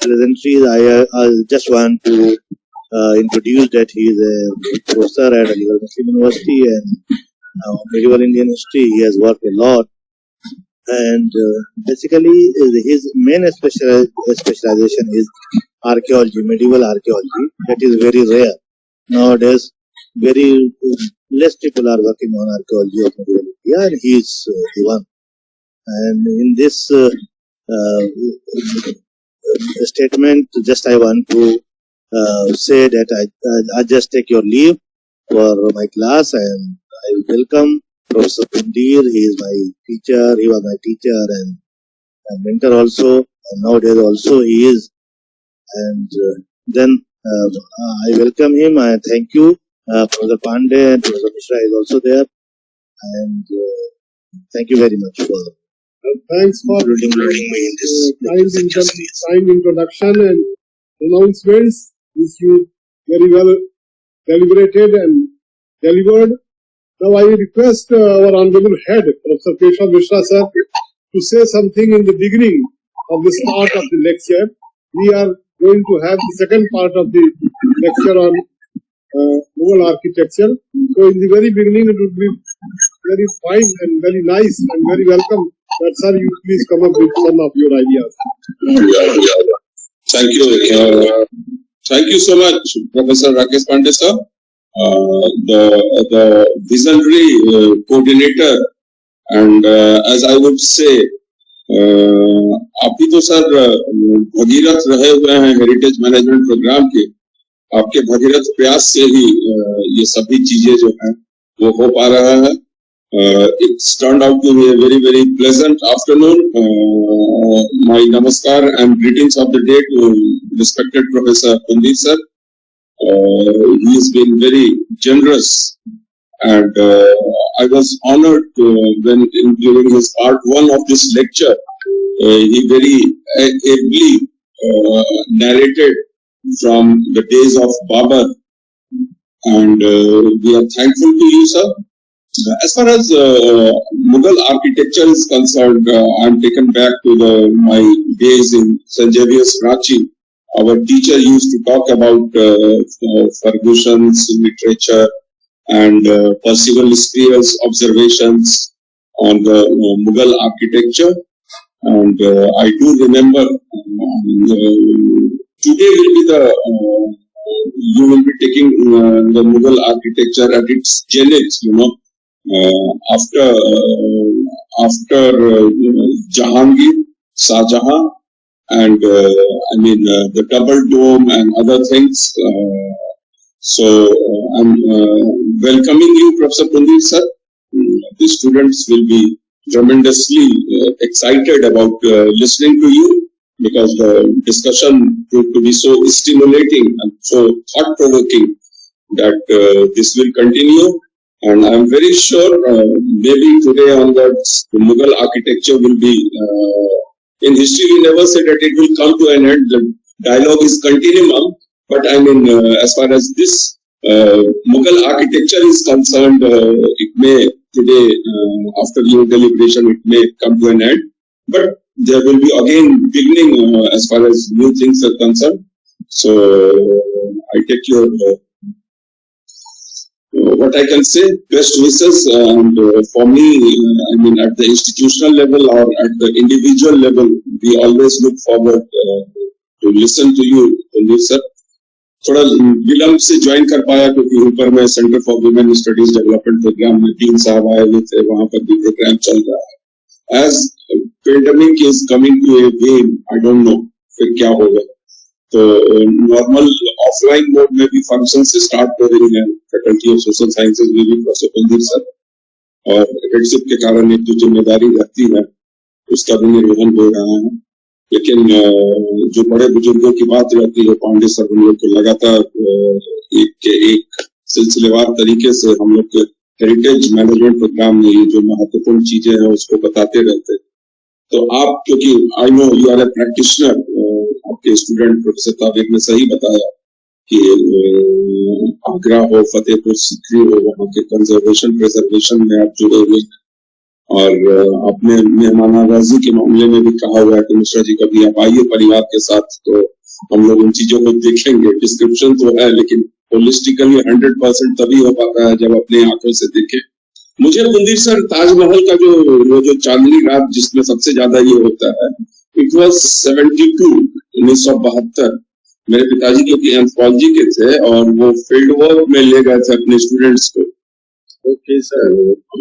Presently, I just want to introduce that he is a professor at Aligarh Muslim University and medieval Indian history. He has worked a lot, and basically his main specialization is archaeology, medieval archaeology. That is very rare nowadays. Very less people are working on archaeology of medieval India, and he is the one. And in this statement, just I want to say that I just take your leave for my class, and I welcome Professor Pundir. He is my teacher. He was my teacher and mentor also, and nowadays also he is. And then I welcome him and thank you. Professor Pandey and Professor Mishra is also there, and thank you very much for. Thanks for including me in this kind introduction and announcements, which you very well deliberated and delivered. Now I request our Honorable Head, Professor Keshav Mishra Sir, to say something in the beginning of this part of the lecture. We are going to have the second part of the lecture on Mughal architecture. So in the very beginning it would be very fine and very nice and very welcome that sir, you please come up with some of your ideas. Thank you. Thank you so much, Professor Rakesh Pandey sir, the visionary coordinator, and as I would say, आप ही तो sir Bhagirath रहे हुए हैं heritage management programme के. आपके भगीरथ प्रयास से ही ये सभी चीजें जो हैं वो हो पा रहा है. It's turned out to be a very, very pleasant afternoon. My namaskar and greetings of the day to respected Professor Pundir Sir. He has been very generous, and I was honored when during his part one of this lecture, he very ably narrated from the days of Babur, and we are thankful to you, sir. As far as Mughal architecture is concerned, I'm taken back to my days in St. Xavier's, Ranchi. Our teacher used to talk about Ferguson's literature and Percival Spear's observations on the Mughal architecture. And I do remember today you will be taking the Mughal architecture at its zenith, after Jahangir, Shah Jahan, and the double dome and other things. So I'm welcoming you, Professor Pundir Sir. The students will be tremendously excited about listening to you, because the discussion proved to be so stimulating and so thought-provoking that this will continue. And I'm very sure maybe today onwards the Mughal architecture will be, in history we never say that it will come to an end, the dialogue is continuum, but as far as this Mughal architecture is concerned, it may today, after your deliberation, it may come to an end, but there will be again beginning as far as new things are concerned. So I take your what I can say, best wishes, and for me, at the institutional level or at the individual level, we always look forward to listen to you, Pundir sir. थोड़ा विलंब से join कर पाया क्योंकि ऊपर में centre for women studies development programme में dean साहब आए हुए थे, वहां पर भी प्रोग्राम चल रहा है. As pandemic is coming to a wave, I don't know फिर क्या होगा. तो नॉर्मल ऑफलाइन मोड में भी फंक्शन से स्टार्ट हो रही है फैकल्टी ऑफ सोशल साइंसेज में भी प्रोफेसर पंडिर सर, और हेडशिप के कारण एक जो जिम्मेदारी रहती है उसका भी निर्वहन हो रहा है. लेकिन जो बड़े बुजुर्गों की बात रहती है, पांडे सर हम लोग को लगातार एक के एक सिलसिलेवार तरीके से हम लोग के हेरिटेज मैनेजमेंट प्रोग्राम में ये जो महत्वपूर्ण चीजें हैं उसको बताते रहते हैं. तो आप, क्योंकि I know you are a practitioner, आपके स्टूडेंट प्रोफेसर ताबिक ने सही बताया कि आगरा हो, फतेहपुर सीकरी हो, वहाँ के कंजर्वेशन प्रिजर्वेशन में आप जुड़े हुए. और अपने मेहमानवाजी के मामले में भी कहा हुआ है कि मिश्रा जी कभी आप आइए परिवार के साथ, तो हम लोग उन चीजों को देखेंगे। डिस्क्रिप्शन तो है लेकिन होलिस्टिकली 100% तभी हो पाता है जब अपने आंखों से देखें। मुझे पुंदीर सर ताजमहल का जो चांदनी रात जिसमें सबसे ज्यादा ये होता है, इट वॉज 1972 मेरे पिताजी क्योंकि एंथ्रोपोलॉजी के थे और वो फील्ड वर्क में ले गए थे अपने स्टूडेंट्स को। Okay sir.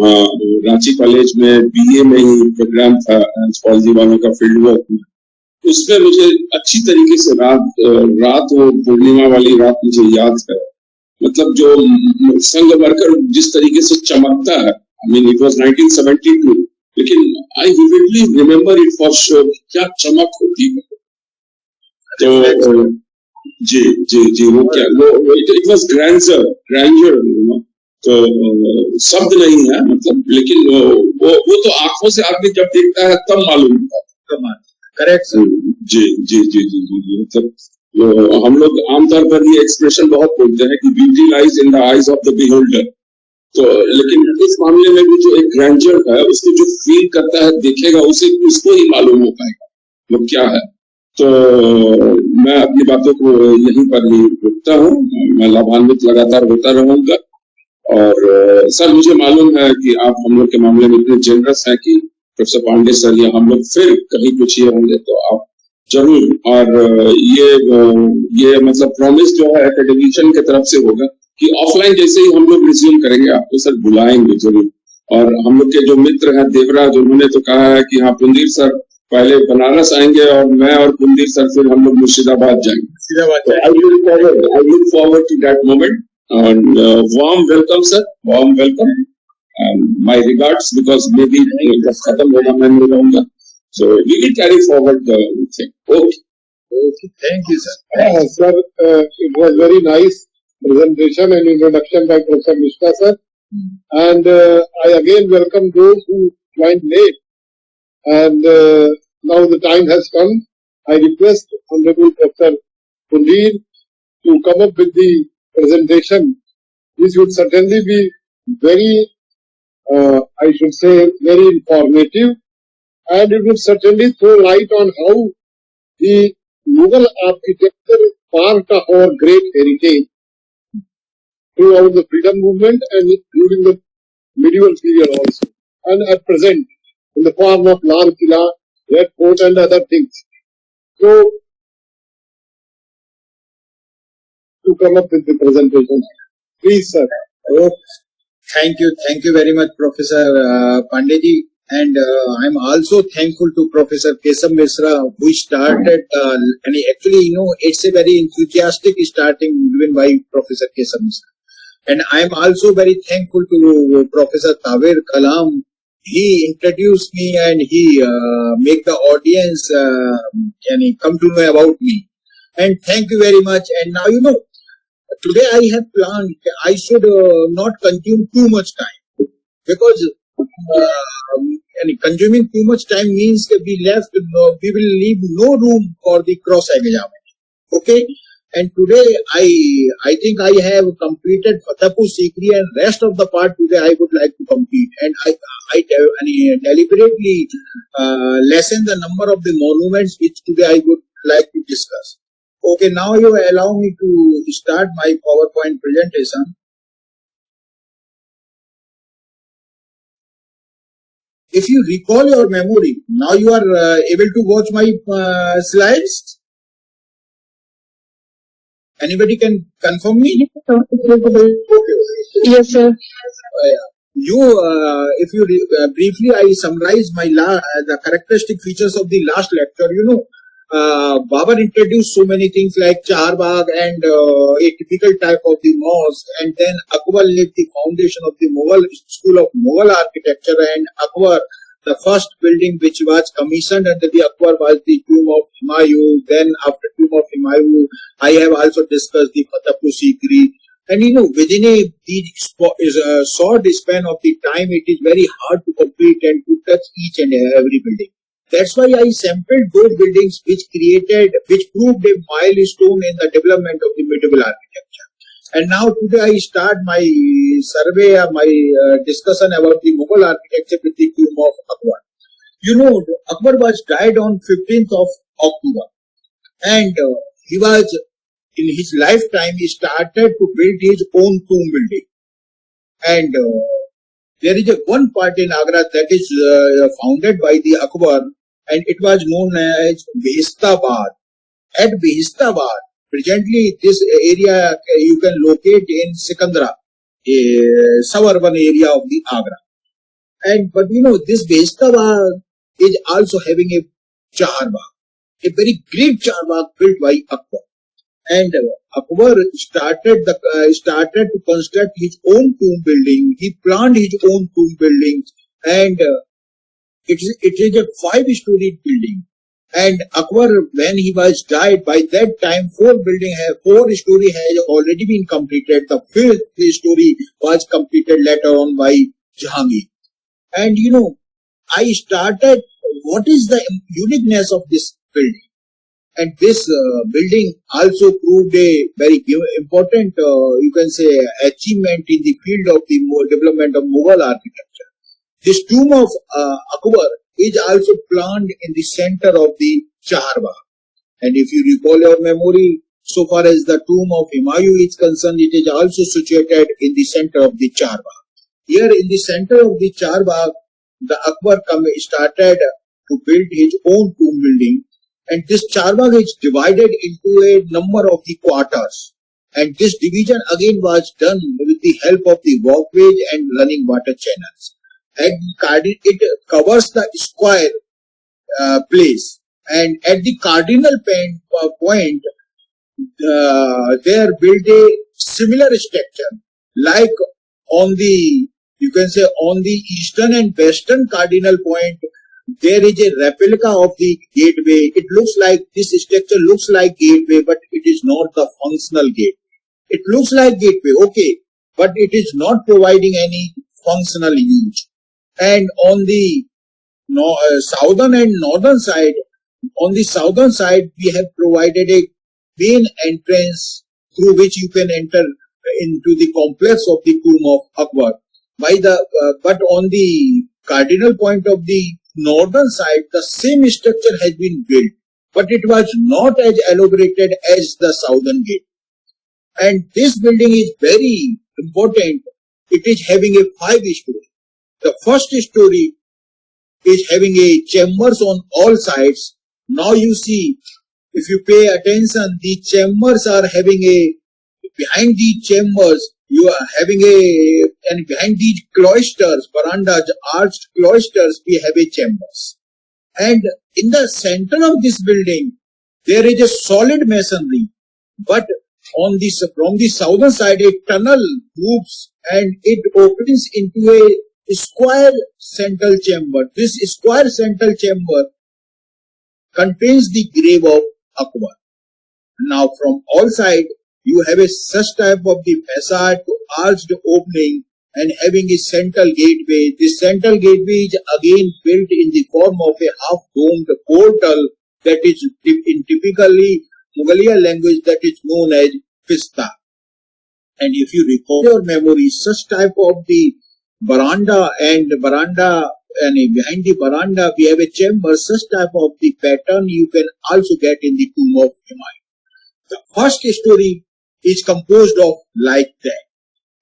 हाँ, रांची कॉलेज में बीए में ही प्रोग्राम था एंथ्रोपोलॉजी वालों का फील्ड वर्क में। उसमें मुझे अच्छी तरीके से रात वो पूर्णिमा वाली रात मुझे याद है। मतलब जो संगमरमर जिस तरीके से चमकता है, आई मीन इट वाज 1972, लेकिन I vividly remember it for sure, क्या चमक होती है। तो जी जी जी वो क्या वो इट वाज ग्रैंडर तो शब्द नहीं है मतलब, लेकिन वो तो आंखों से आदमी जब देखता है तब मालूम होता है। Correct sir. जी जी जी जी जी मतलब हम लोग आमतौर पर ये एक्सप्रेशन बहुत बोलते हैं कि beauty lies in the eyes of the beholder, तो लेकिन इस मामले में भी जो एक ग्रैंडर है उसको जो फील करता है देखेगा उसको ही मालूम हो पाएगा वो क्या है। तो मैं अपनी बातों को यहीं पर ही रुकता हूँ, मैं लाभान्वित लगातार होता रहूंगा। और सर मुझे मालूम है कि आप हम लोग के मामले में इतने जेनरस हैं कि प्रोफेसर पांडे सर या हम लोग फिर कहीं कुछ ये होंगे तो आप जरूर। और ये मतलब प्रॉमिस जो है एकेडमिशियन की तरफ से होगा कि ऑफलाइन जैसे ही हम लोग रिज्यूम करेंगे आपको सर बुलाएंगे जरूर। और हम लोग के जो मित्र हैं देवराज, उन्होंने तो कहा है कि हाँ पुंदीर सर पहले बनारस आएंगे और मैं और पुंदीर सर फिर हम लोग मुर्शिदाबाद जाएंगे। I look forward to that moment and warm welcome sir, warm welcome and my regards because maybe जब खत्म होगा मैं नहीं रहूंगा, so we will carry forward the thing. Okay, thank you sir. Sir, it was very nice presentation and introduction by Professor Mishra sir, and I again welcome those who joined late, and now the time has come. I request Honorable Professor Pundir to come up with the presentation. This would certainly be very, I should say, very informative, and it would certainly throw light on how the Mughal architecture is part of our great heritage throughout the freedom movement and during the medieval period also, and at present in the form of Lal Killa, Red Fort, and other things. So, to come up with the presentation. Please, sir. Oh, thank you very much, Professor Pandey. And I'm also thankful to Professor Kesam Mishra, who started, and actually, it's a very enthusiastic starting given by Professor Kesam Mishra. And I'm also very thankful to Professor Tawir Kalam. He introduced me and he make the audience come to know about me. And thank you very much. And now, today I have planned I should not consume too much time, because consuming too much time means that we will leave no room for the cross-examination. Okay, and today I think I have completed Fatehpur Sikri, and rest of the part today I would like to complete, and I deliberately lessen the number of the monuments which today I would like to discuss. Okay, now you allow me to start my PowerPoint presentation. If you recall your memory, now you are able to watch my slides. Anybody can confirm me? Yes, sir. If you briefly, I summarize the characteristic features of the last lecture. Babar introduced so many things like Chaharbagh and a typical type of the mosque, and then Akbar laid the foundation of the Mughal school of Mughal architecture, and Akbar, the first building which was commissioned under the Akbar was the tomb of Humayun. Then after tomb of Humayun, I have also discussed the Fatehpur Sikri. And within a short span of the time, it is very hard to complete and to touch each and every building. That's why I sampled those buildings which proved a milestone in the development of the medieval architecture. And now today I start my survey, my discussion about the Mughal architecture with the tomb of Akbar. You know, Akbar was died on 15th of October, and he was in his lifetime he started to build his own tomb building, and there is a one part in Agra that is founded by the Akbar, and it was known as Behishtabad. At Behishtabad, presently this area you can locate in Sikandra, a suburban area of the Agra. And but you know this Behishtabad is also having a charbagh, a very great charbagh built by Akbar. And Akbar started to construct his own tomb building. He planned his own tomb building, and it is a 5-story building. And Akbar, when he was died, by that time 4 story has already been completed. The 5th story was completed later on by Jahangir. And you know, I started. What is the uniqueness of this building? And this building also proved a very important, you can say, achievement in the field of the development of Mughal architecture. This tomb of Akbar is also planned in the center of the charbagh. And if you recall your memory, so far as the tomb of M.K is concerned, it is also situated in the center of the charbagh. Here in the center of the charbagh, the Akbar started to build his own tomb building. And this charbagh is divided into a number of the quarters. And this division again was done with the help of the walkways and running water channels. And it covers the square place. And at the cardinal point, there built a similar structure, like on the, you can say, on the eastern and western cardinal point, there is a replica of the gateway. It looks like, this structure looks like gateway, but it is not the functional gateway. It looks like gateway, okay, but it is not providing any functional use. And on the southern and northern side, on the southern side, we have provided a main entrance through which you can enter into the complex of the tomb of Akbar. But on the cardinal point of the northern side, the same structure has been built, but it was not as elaborated as the southern gate. And this building is very important. It is having a 5-story. The first story is having a chambers on all sides. Now you see, if you pay attention, the chambers are having a, behind the chambers, you are having and behind these cloisters, verandas, arched cloisters, we have a chambers. And in the center of this building, there is a solid masonry, but on this, from the southern side, a tunnel moves and it opens into a square central chamber. This square central chamber contains the grave of Akbar. Now from all sides, you have a such type of the facade to arched opening and having a central gateway. This central gateway is again built in the form of a half-domed portal that is in typically Mughaliya language that is known as pista. And if you recall your memory, such type of the veranda and behind the veranda we have a chamber, such type of the pattern you can also get in the tomb of M.K. The first story is composed of like that.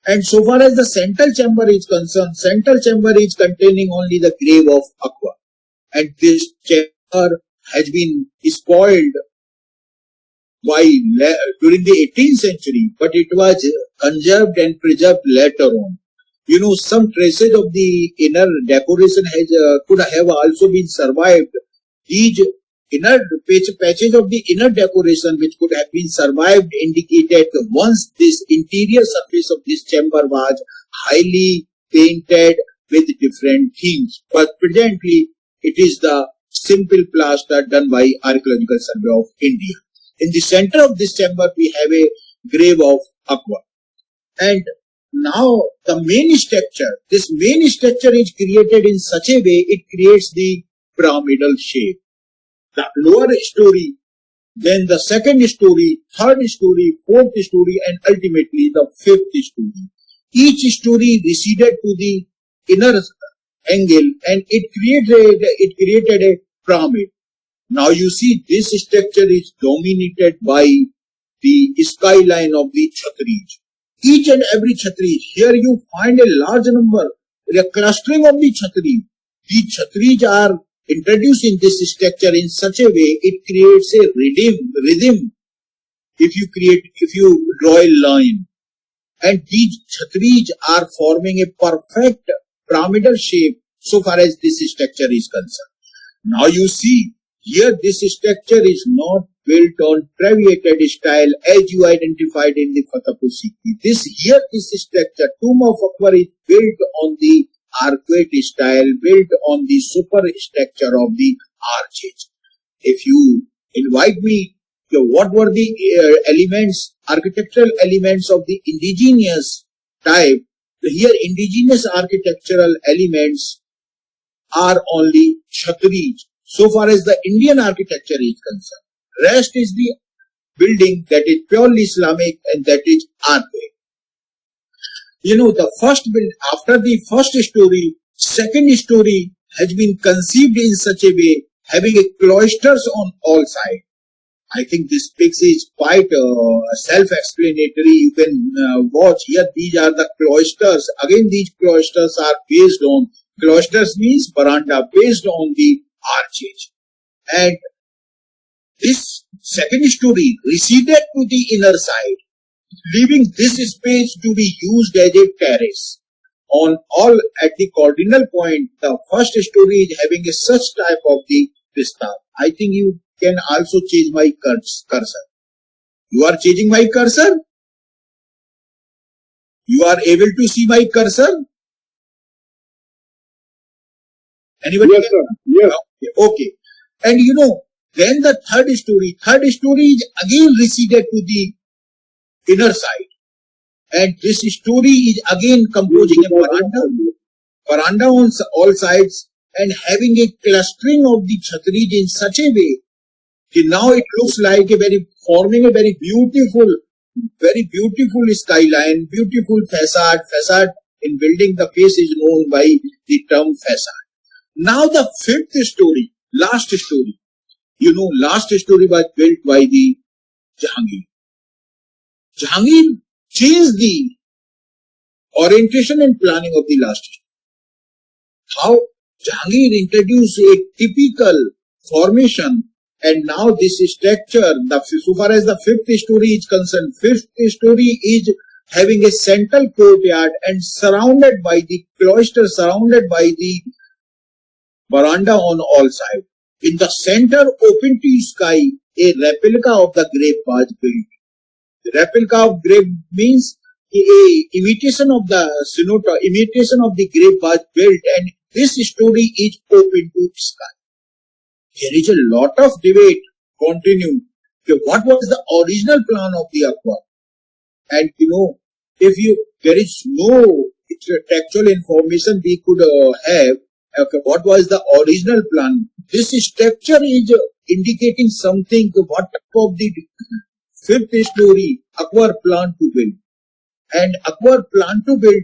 And so far as the central chamber is concerned, central chamber is containing only the grave of Akbar. And this chamber has been spoiled during the 18th century, but it was conserved and preserved later on. You know, some traces of the inner decoration could have also been survived. These inner patches of the inner decoration which could have been survived indicated once this interior surface of this chamber was highly painted with different themes. But presently, it is the simple plaster done by Archaeological Survey of India. In the center of this chamber, we have a grave of Akbar. And now the main structure, this main structure is created in such a way, it creates the pyramidal shape. The lower story, then the second story, third story, fourth story, and ultimately the 5th story. Each story receded to the inner angle and it created a pyramid. Now you see this structure is dominated by the skyline of the Chhatrij. Each and every Chhatrij, here you find a large number, a clustering of the Chhatrij. The Chhatrij are introduced in this structure in such a way it creates a rhythm. If you draw a line, and these Chhatrij are forming a perfect pyramidal shape so far as this structure is concerned. Now you see here this structure is not built on traviated style as you identified in the Fatehpur Sikri. This structure, Tomb of Akbar, is built on the arcuate style, built on the superstructure of the arches. If you invite me, what were the architectural elements of the indigenous type? Here indigenous architectural elements are only Chhatrij so far as the Indian architecture is concerned. Rest is the building that is purely Islamic and that is archaic. The first build after the first story, second story has been conceived in such a way, having a cloisters on all sides. I think this picture is quite self-explanatory. You can watch here. These are the cloisters. Again, these cloisters are based on, cloisters means veranda, based on the arches. And this second story receded to the inner side, leaving this space to be used as a terrace. On all at the cardinal point, the first story is having a such type of the vista. I think you can also change my cursor. You are changing my cursor? You are able to see my cursor? Anybody? Yes, sir. Yes. Okay. And then the third story is again receded to the inner side. And this story is again composing a veranda on all sides and having a clustering of the Chhatrij in such a way that now it looks like forming a very beautiful skyline, beautiful facade. Facade in building, the face is known by the term facade. Now the fifth story, last story. Last story was built by the Jahangir. Jahangir changed the orientation and planning of the last story. How Jahangir introduced a typical formation, and now this structure, so far as the fifth story is concerned, fifth story is having a central courtyard and surrounded by the cloister, surrounded by the veranda on all sides. In the center, open to sky, a replica of the grape was built. The replica of grape means a imitation of the sonata, imitation of the grape was built, and this story is open to sky. There is a lot of debate continue. What was the original plan of the Akbar? And there is no textual information we could have. What was the original plan? This structure is indicating something. What type of the fifth story Akbar planned to build? And Akbar planned to build,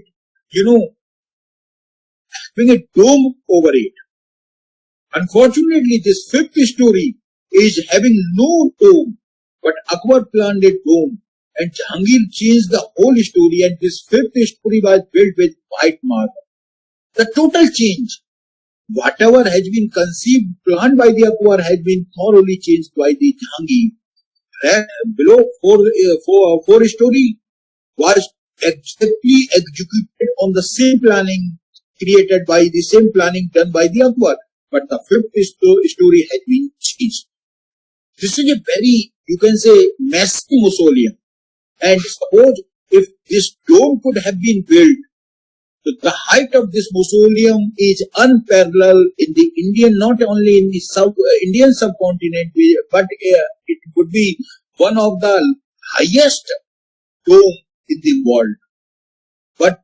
having a dome over it. Unfortunately, this fifth story is having no dome, but Akbar planned a dome, and Jahangir changed the whole story, and this fifth story was built with white marble. The total change, whatever has been conceived, planned by the Akbar, has been thoroughly changed by the Jahangir. Below four story was exactly executed on the same planning created by the same planning done by the Akbar. But the fifth story has been changed. This is a very, you can say, messy mausoleum. And suppose if this dome could have been built, the height of this mausoleum is unparalleled in the Indian, not only in the Indian subcontinent, but it would be one of the highest dome in the world. But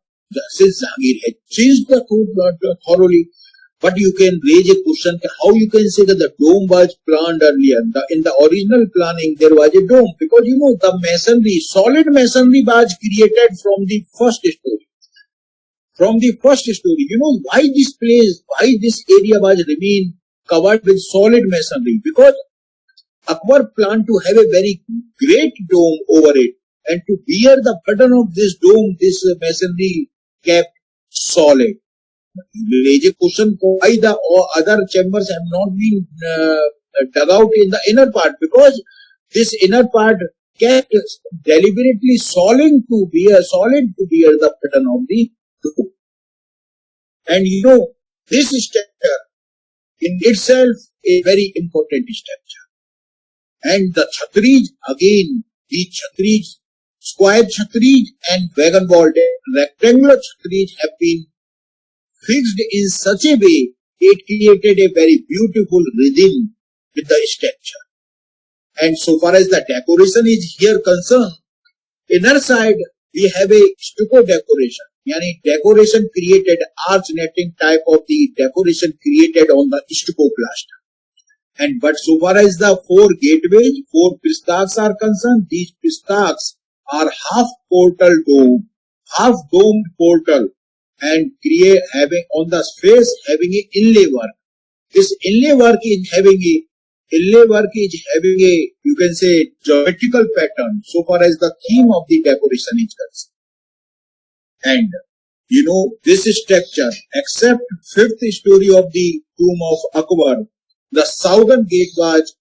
since Jahangir had changed the code thoroughly, but you can raise a question, how you can say that the dome was planned earlier? In the original planning, there was a dome, because the masonry, solid masonry was created from the first story. from the first story. Why this place, why this area was remain covered with solid masonry? Because Akbar planned to have a very great dome over it, and to bear the burden of this dome, this masonry kept solid. You raise a question why the other chambers have not been dug out in the inner part, because this inner part kept deliberately solid to bear the burden of the dome. And this structure in itself a very important structure. And the Chhatris, again, the Chhatris, square Chhatris and wagon vaulted rectangular Chhatris have been fixed in such a way it created a very beautiful rhythm with the structure. And so far as the decoration is here concerned, inner side we have a stucco decoration. Yani decoration created, arch netting type of the decoration created on the stucco plaster. And but so far as the four gateways, four pistachs are concerned, these pistachs are half domed portal, and create having on the face having a inlay work. This inlay work is having a you can say geometrical pattern so far as the theme of the decoration is concerned. And this structure, except fifth story of the tomb of Akbar, the southern gate was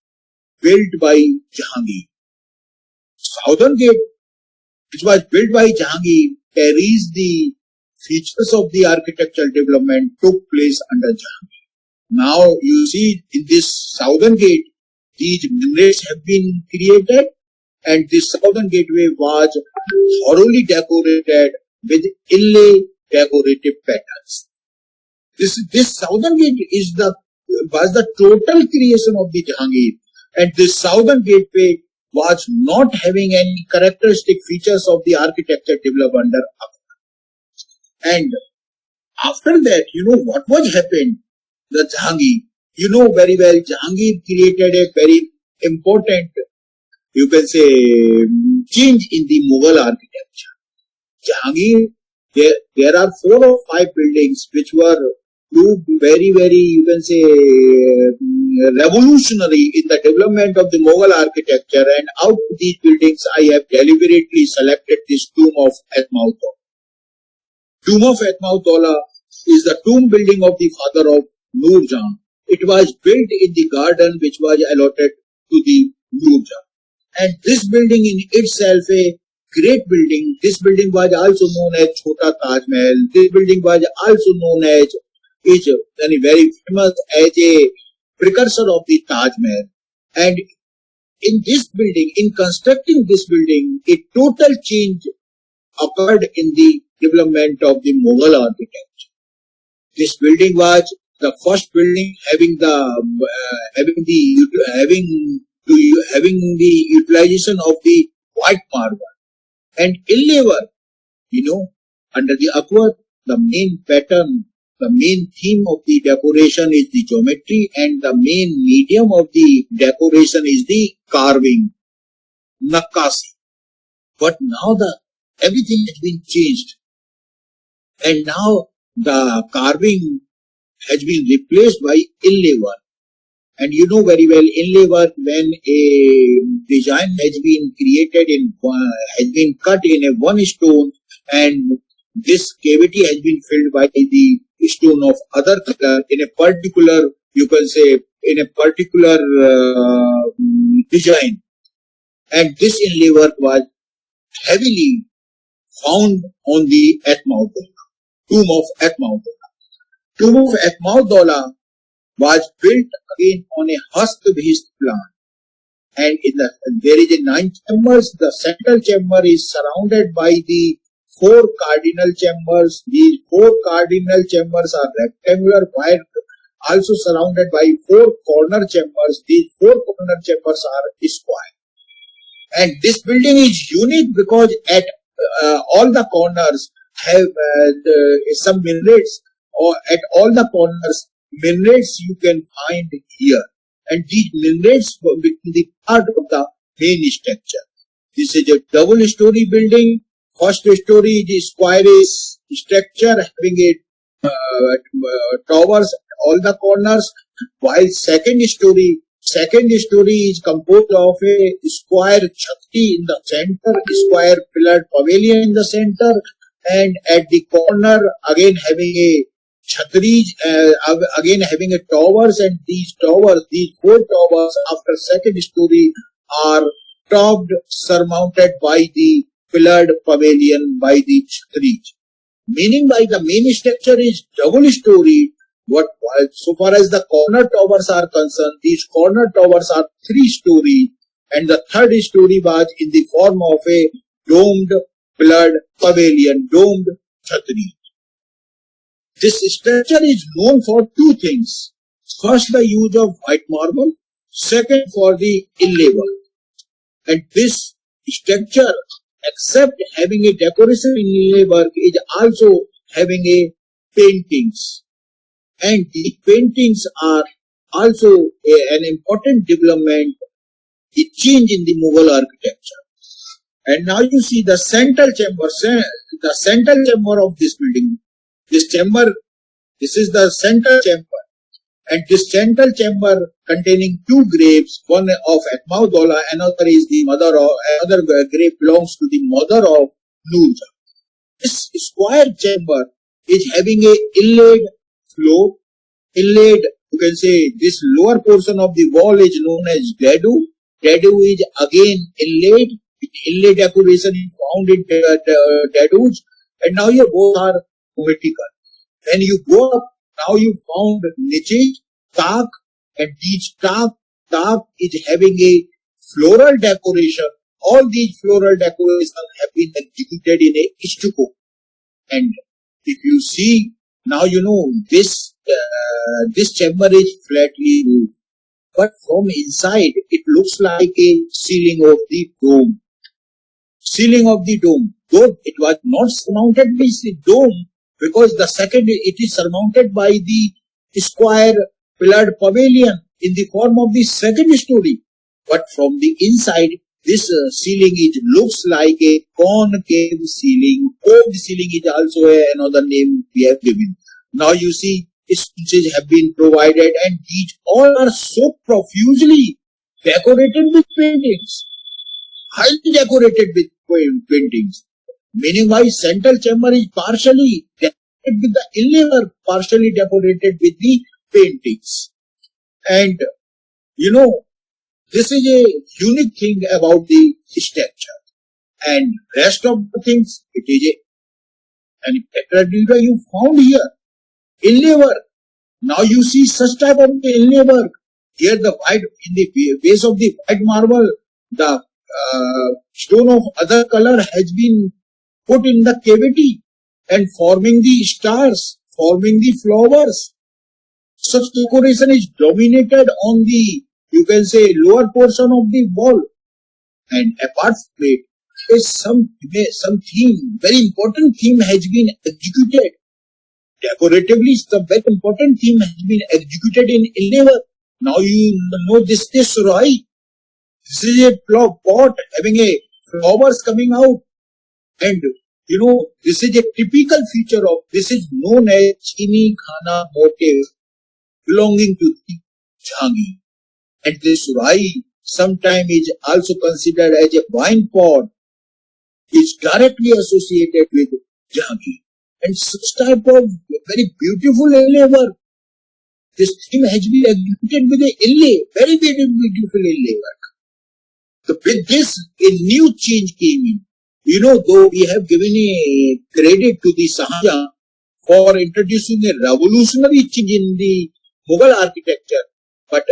built by Jahangir. Southern gate, which was built by Jahangir, carries the features of the architectural development took place under Jahangir. Now you see in this southern gate, these minarets have been created, and this southern gateway was thoroughly decorated with inlay decorative patterns. This southern gate was the total creation of the Jahangir, and this southern gateway was not having any characteristic features of the architecture developed under Akbar. And after that, what was happened? The Jahangir, very well, Jahangir created a very important, you can say, change in the Mughal architecture. Jahangir, there are 4 or 5 buildings which were very, very, you can say, revolutionary in the development of the Mughal architecture, and out of these buildings I have deliberately selected this tomb of Atmautollah. Tomb of Atmautollah is the tomb building of the father of Nurjan. It was built in the garden which was allotted to the Nurjan. And this building in itself a great building. This building was also known as Chota Taj Mahal. This building was also known as very famous as a precursor of the Taj Mahal. And in this building, in constructing this building, a total change occurred in the development of the Mughal architecture. This building was the first building having the utilization of the white marble and inlay work. Under the Akbar, the main pattern, the main theme of the decoration is the geometry, and the main medium of the decoration is the carving, nakkasi. But now everything has been changed, and now the carving has been replaced by inlay work. And you know very well, inlay work, when a design has been created has been cut in a one stone, and this cavity has been filled by the stone of other color in a particular, you can say, in a particular design. And this inlay work was heavily found on the tomb of Atmautollah. Tomb of Atmautollah was built again on a Hast-based plan, and there is a 9 chambers. The central chamber is surrounded by the 4 cardinal chambers. These 4 cardinal chambers are rectangular, while also surrounded by 4 corner chambers. These 4 corner chambers are square. And this building is unique because at all the corners have some minarets, or at all the corners minarets you can find here, and these minarets become the part of the main structure. This is a double-story building. First story, the square is structure having a towers at all the corners, while second story is composed of a square chhatti in the center, square pillared pavilion in the center, and at the corner again having a chhatri, again having a towers, and these four towers after second story are topped, surmounted by the pillared pavilion by the chhatri. Meaning by the main structure is double storied. So far as the corner towers are concerned, these corner towers are 3-story, and the third story was in the form of a domed pillared pavilion, domed chhatri. This structure is known for two things. First, the use of white marble. Second, for the inlay work. And this structure, except having a decoration inlay work, is also having a paintings. And the paintings are also an important development, a change in the Mughal architecture. And now you see the central chamber of this building. This is the central chamber. And this central chamber containing two graves, one of Atmaudola, another is the another grave belongs to the mother of Nurja. This square chamber is having a inlaid floor, you can say this lower portion of the wall is known as dadu. Dadu is again inlaid. Inlay decoration is found in dadus, and now your both are vertical. When you go up, now you found niche, tak, and each tak is having a floral decoration. All these floral decorations have been executed in a stucco. And if you see, now you know this chamber is flatly roofed, but from inside it looks like a ceiling of the dome. Though it was not surmounted by the dome, because the second it is surmounted by the square pillared pavilion in the form of the second story. But from the inside, this ceiling looks like a concave ceiling. Coved ceiling is also another name we have given. Now you see, sconces have been provided, and these all are so profusely decorated with paintings. Highly decorated with paintings. Meaning why central chamber is partially decorated with the inlay work, partially decorated with the paintings. And you know, this is a unique thing about the structure. And rest of the things, it is an tetrahedra you found here. Inlay work. Now you see such type of inlay work. Here the white, in the base of the white marble, the stone of other color has been put in the cavity and forming the stars, forming the flowers. Such decoration is dominated on the, you can say, lower portion of the wall. And apart from it, some theme, very important theme has been executed. Decoratively, some very important theme has been executed in inlay work. Now you know this is Surai. This is a pot having a flowers coming out. And you know, this is a typical feature of, this is known as Chini Khana motif belonging to the Jhangi. And this Surai sometimes is also considered as a wine pot. Is directly associated with Jhangi. And such type of very beautiful inlay work. This theme has been executed with a inlay, very, very beautiful inlay work. So with this, a new change came in. You know, though we have given a credit to the Shahjahan for introducing a revolutionary change in the Mughal architecture, but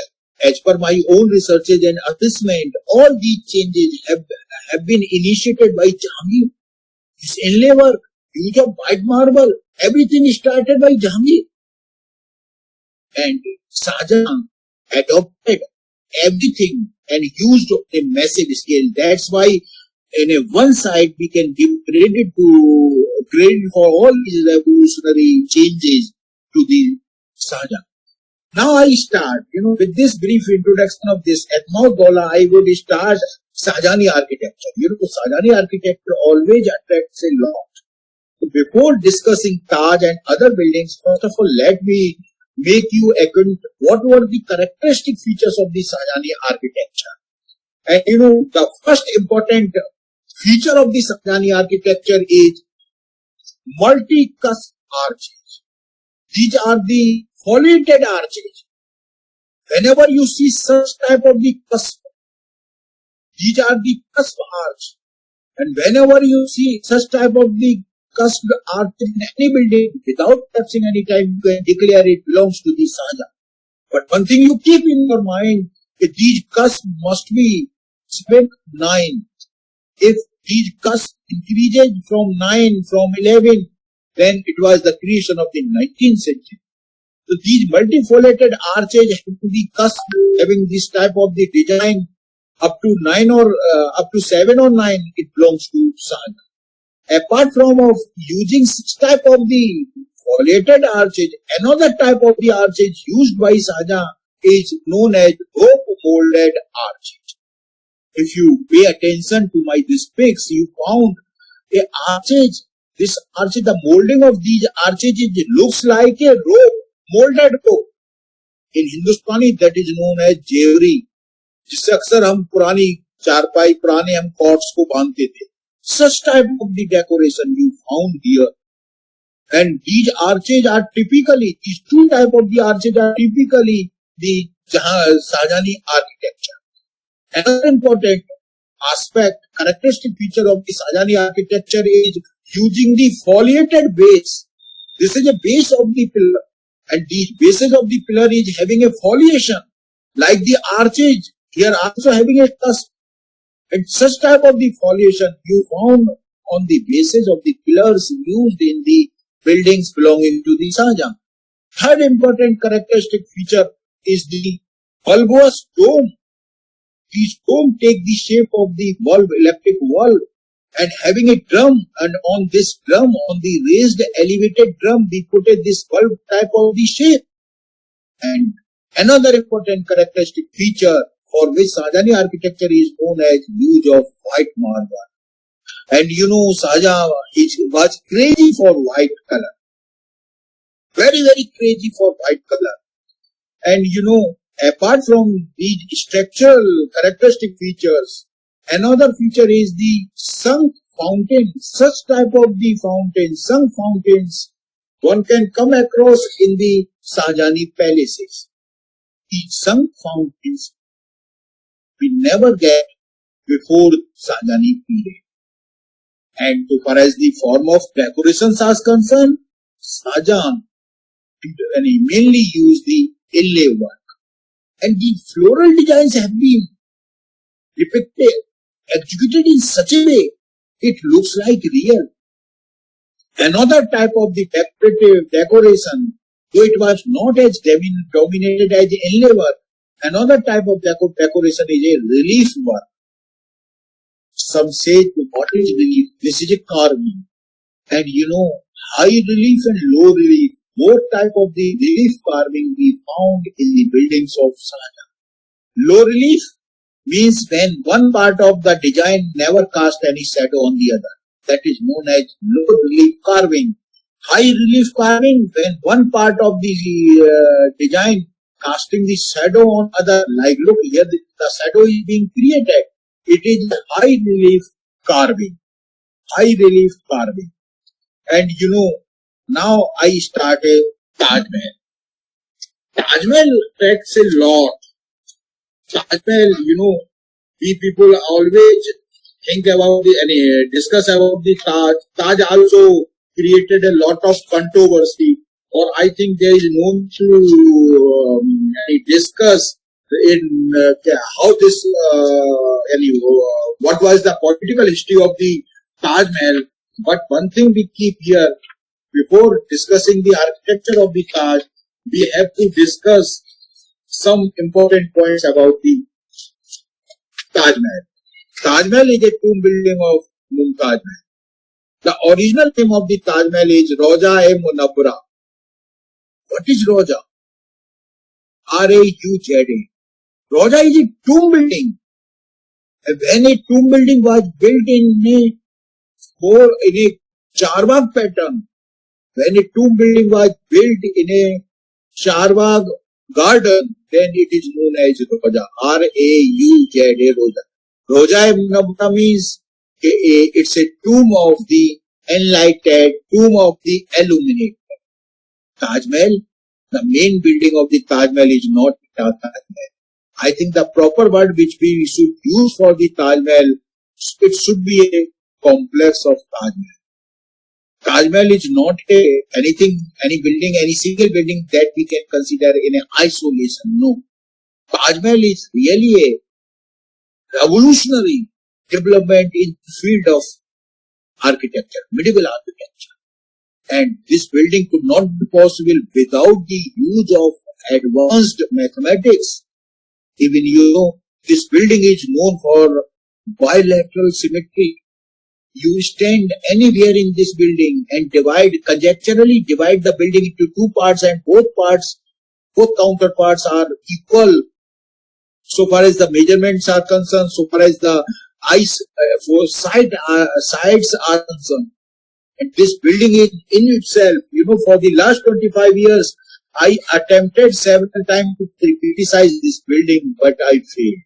as per my own researches and assessment, all these changes have been initiated by Jhangi. This inlay work, use of white marble, everything started by Jhangi. And Shahjahan adopted everything and used a massive scale. That's why in a one side we can give credit for all these revolutionary changes to the Shahjahan. Now I start, with this brief introduction of this Atmaudola, I would start Shahjahani architecture. Shahjahani architecture always attracts a lot. before discussing Taj and other buildings, first of all, let me make you acquaint what were the characteristic features of the Shahjahani architecture. And the first important feature of the Shahjahani architecture is multicast arches. These are the foliated arches. Whenever you see such type of the cusp, these are the cusp arch. And whenever you see such type of the cusp arch in any building, without lapsing any time, you can declare it belongs to the Shahjahan. But one thing you keep in your mind, that these cusps must be 7, 9. If these cusps increases from 9, from 11, then it was the creation of the 19th century. So these multifoliated arches have to be cusp having this type of the design up to 9 or up to 7 or 9, it belongs to Shahjahan. Apart from of using such type of the foliated arches, another type of the arches used by Shahjahan is known as rope molded arches. If you pay attention to my these pics, you found a arches. This arches, the molding of these arches, it looks like a rope, molded rope. In Hindustani, that is known as jewelry. जिससे अक्सर हम पुरानी चारपाई पुराने हम chords को बांधते थे. Such type of the decoration you found here, and these arches are typically, these two type of the arches are typically the Shahjahani architecture. Another important aspect, characteristic feature of the Shahjahani architecture is using the foliated base. This is a base of the pillar, and the bases of the pillar is having a foliation, like the arches. Here also having a cusp, and such type of the foliation you found on the basis of the pillars used in the buildings belonging to the Shahjahan. Third important characteristic feature is the bulbous dome. These dome take the shape of the valve, elliptic valve, and having a drum, and on this drum, on the raised elevated drum, we put this valve type of the shape. And another important characteristic feature for which Shahjahani architecture is known as use of white marble. And Shahjahan was crazy for white color. Very, very crazy for white color. And apart from these structural characteristic features, another feature is the sunk fountain. Such type of the fountains, sunk fountains, one can come across in the Shahjahani palaces. These sunk fountains we never get before Shahjahani period. And so far as the form of decorations are concerned, Shahjahan mainly used the inlay work. And the floral designs have been depicted, executed in such a way, it looks like real. Another type of the decorative decoration, though it was not as dominated as the inlay work, another type of decoration is a relief work. Some say, what is relief? This is a carving. And high relief and low relief, both type of the relief carving we found in the buildings of Shahjahan. Low relief means when one part of the design never cast any shadow on the other. That is known as low relief carving. High relief carving, when one part of the design casting the shadow on other, like look here, the shadow is being created. It is high relief carving. High relief carving. And now I started Taj Mahal. Taj Mahal takes a lot. Taj Mahal, we people always think about discuss about the Taj. Taj also created a lot of controversy, or I think there is no need to discuss in how this, what was the political history of the Taj Mahal. But one thing we keep here, before discussing the architecture of the Taj, we have to discuss some important points about the Taj Mahal. Taj Mahal is a tomb building of Mumtaz Mahal. The original name of the Taj Mahal is Roja-e-Munabbara. What is Roja? R-A-U-Z-A. Roja is a tomb building. When a tomb building was built in a Charbagh pattern. When a tomb building was built in a Charbagh garden, then it is known as Roja. R-A-U-Z-A, Roja. Roja means it's a tomb of the enlightened, tomb of the illuminated. Taj Mahal, the main building of the Taj Mahal is not Taj Mahal. I think the proper word which we should use for the Taj Mahal, it should be a complex of Taj Mahal. Taj Mahal is not any building, any single building that we can consider in an isolation. No. Taj Mahal is really a revolutionary development in the field of architecture, medieval architecture. And this building could not be possible without the use of advanced mathematics. Even this building is known for bilateral symmetry. You stand anywhere in this building and conjecturally divide the building into two parts, and both counterparts are equal so far as the measurements are concerned, so far as the sides are concerned. And this building is in itself, for the last 25 years, I attempted several times to criticize this building, but I failed.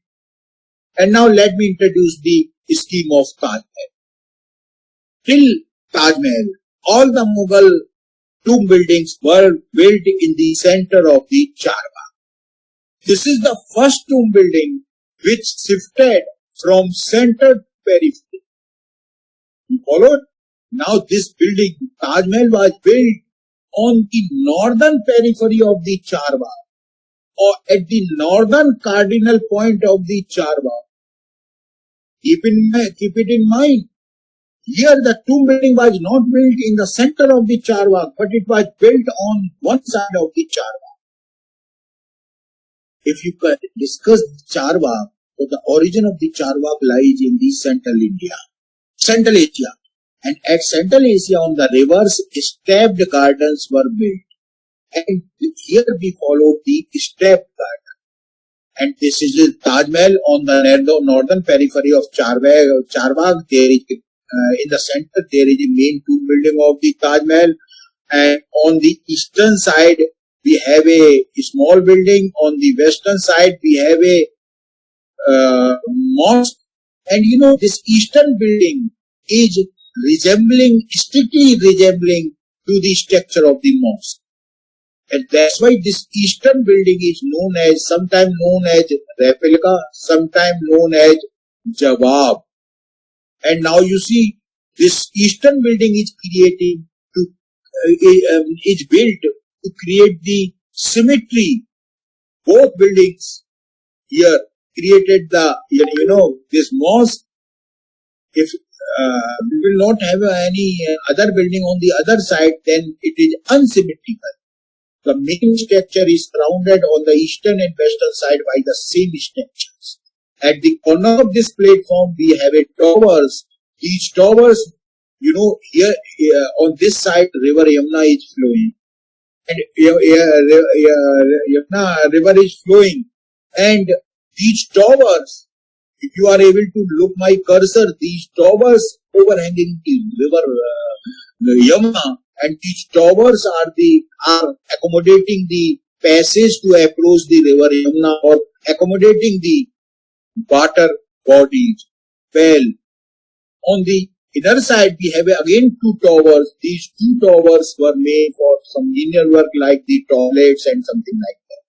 And now let me introduce the scheme of Taj Mahal. Till Taj Mahal, all the Mughal tomb buildings were built in the center of the Charbagh. This is the first tomb building which shifted from center to periphery. You followed? Now this building, Taj Mahal, was built on the northern periphery of the Charbagh, or at the northern cardinal point of the Charbagh. Keep it in mind. Here the tomb building was not built in the center of the Charbagh, but it was built on one side of the Charbagh. If you can discuss the Charbagh, so the origin of the Charbagh lies in the Central Asia. And at Central Asia on the rivers, stepped gardens were built. And here we followed the stepped garden. And this is the Taj Mahal on the northern periphery of Charbagh. There is in the center, there is a main tomb building of the Taj Mahal, and on the eastern side we have a small building. On the western side we have a mosque, and this eastern building is strictly resembling to the structure of the mosque, and that's why this eastern building is sometimes known as replica, sometimes known as Jawab. And now you see, this eastern building is built to create the symmetry. Both buildings here created this mosque. If we will not have any other building on the other side, then it is unsymmetrical. The main structure is surrounded on the eastern and western side by the same structures. At the corner of this platform, we have a towers. These towers, here on this side, river Yamuna is flowing, and Yamuna river is flowing. And these towers, if you are able to look my cursor, these towers overhanging the river Yamuna, and these towers are accommodating the passage to approach the river Yamuna, or accommodating the water bodies. Well, on the inner side we have again two towers. These two towers were made for some linear work like the toilets and something like that.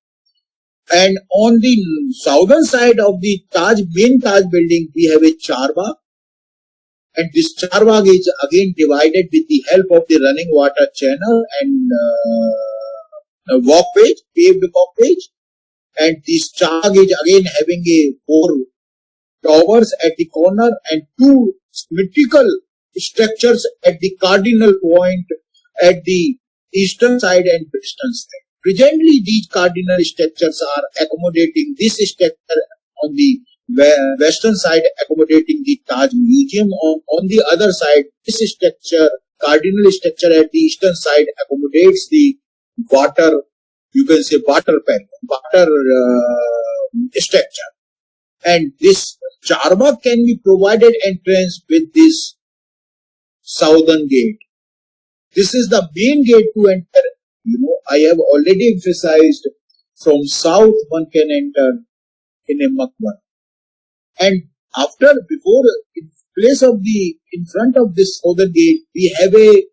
And on the southern side of the main Taj building, we have a Charbagh, and this Charbagh is again divided with the help of the running water channel and paved walkway. And this Charbagh is again having a 4 towers at the corner and 2 symmetrical structures at the cardinal point at the eastern side and western side. Presently, these cardinal structures are accommodating this structure on the western side, accommodating the Taj Museum. On the other side, this structure, cardinal structure at the eastern side, accommodates the water, water structure. And this Charbagh can be provided entrance with this southern gate. this is the main gate to enter. I have already emphasized from south one can enter in a Makbar. And in front of this southern gate, we have a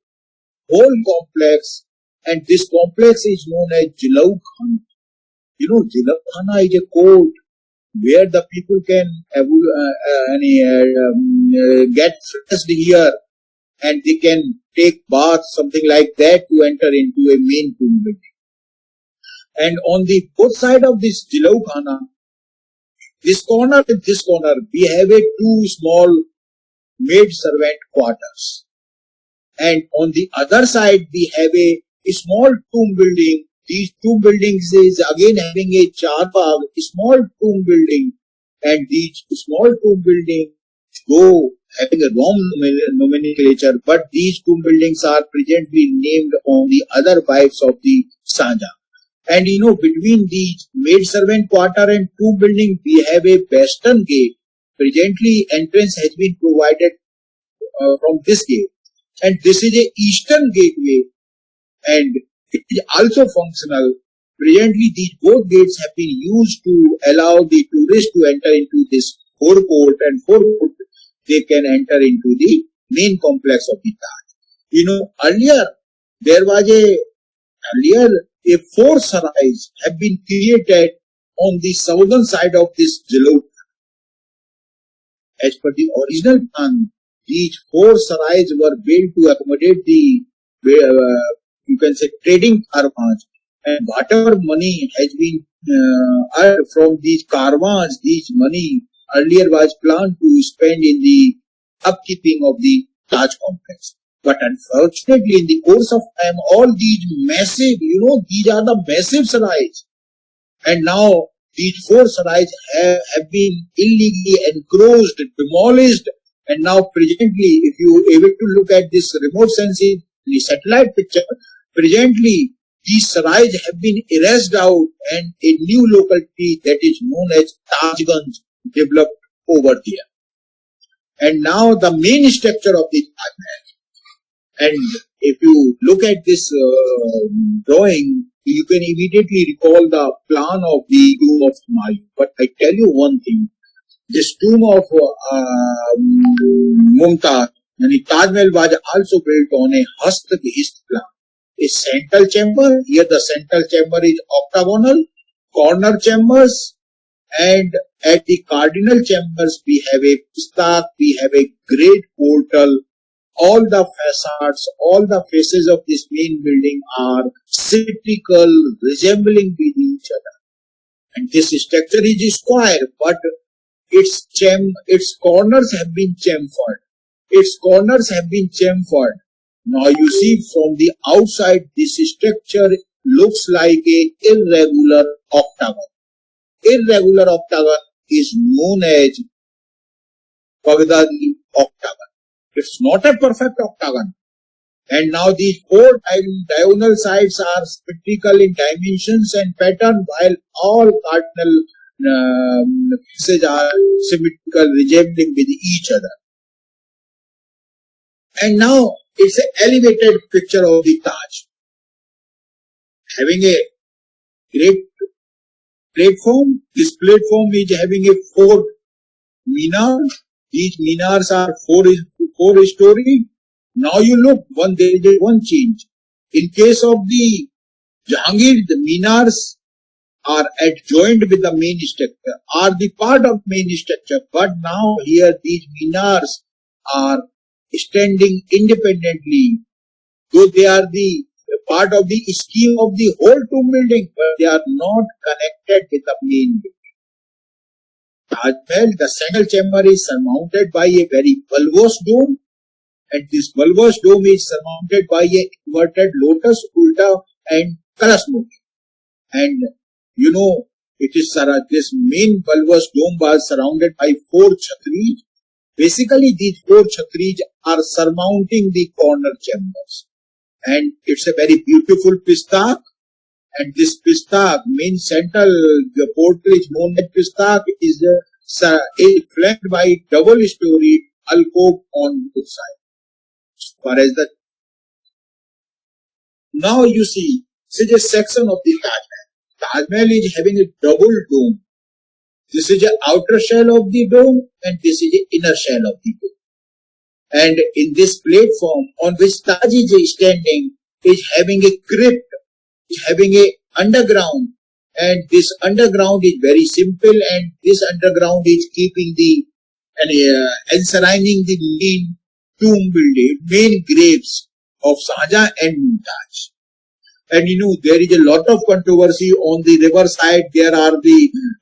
whole complex, and this complex is known as Jilau Khana. Jilau Khana is a court where the people can get fresh here, and they can take bath, something like that, to enter into a main tomb building. And on the both side of this Jilau Khana, this corner and this corner, we have a two small maid servant quarters. And on the other side, we have a small tomb building. These two buildings is again having a charbagh, a small tomb building. And these small tomb buildings go having a wrong nomenclature, but these tomb buildings are presently named on the other wives of the Sanja. And between these maid servant quarter and tomb building, we have a western gate. Presently, entrance has been provided from this gate. And this is a eastern gateway, and it is also functional. Presently, these both gates have been used to allow the tourists to enter into this forecourt, and forecourt they can enter into the main complex of the Taj. Earlier a four sarais have been created on the southern side of this Jilau. As per the original plan, these four sarais were built to accommodate the, trading caravans, and whatever money has been earned from these caravans, these money earlier was planned to spend in the upkeeping of the Taj complex. But unfortunately, in the course of time, all these massive, these are the massive sarais. And now, these four sarais have been illegally encroached, demolished. And now, presently, if you able to look at this remote sensing, the satellite picture, presently, these sarais have been erased out, and a new locality that is known as Tajganj developed over there. And now, the main structure of the Taj Mahal. And if you look at this drawing, you can immediately recall the plan of the tomb of Humayun. But I tell you one thing, this tomb of Mumtaz, and the Taj Mahal was also built on a Hast-Bihist plan. A central chamber, here the central chamber is octagonal, corner chambers, and at the cardinal chambers we have a pistak, we have a great portal. All the facades, all the faces of this main building are symmetrical, resembling with each other. And this structure is square, but its corners have been chamfered. Now you see from the outside, this structure looks like a irregular octagon. Irregular octagon is known as Baghdadi octagon. It's not a perfect octagon. And now these four diagonal sides are symmetrical in dimensions and pattern, while all cardinal faces are symmetrical, resembling with each other. And now it's an elevated picture of the Taj, having a great platform. This platform is having a four minar. These minars are four story. Now you look, there is one change. In case of the Jahangir, the minars are adjoined with the main structure, are the part of main structure. But now here these minars are standing independently, though they are the part of the scheme of the whole tomb building, but they are not connected with the main building. Taj Mahal, the central chamber is surmounted by a very bulbous dome, and this bulbous dome is surmounted by a inverted lotus, ulta, and kalash motif. And it is this main bulbous dome was surrounded by four chhatris. Basically, these four chhatris are surmounting the corner chambers, and it's a very beautiful pistak. And this pistak, main central portal is known as pistak, is flanked by double-storied alcove on both sides. As far as the Now you see, this is a section of the Taj Mahal. Taj Mahal is having a double dome. This is the outer shell of the dome and this is the inner shell of the dome. And in this platform on which Taj is standing is having a crypt, is having a underground, and this underground is very simple, and this underground is keeping the and enshrining the main tomb building, main graves of Shahjahan and Mumtaz. And there is a lot of controversy on the river side. There are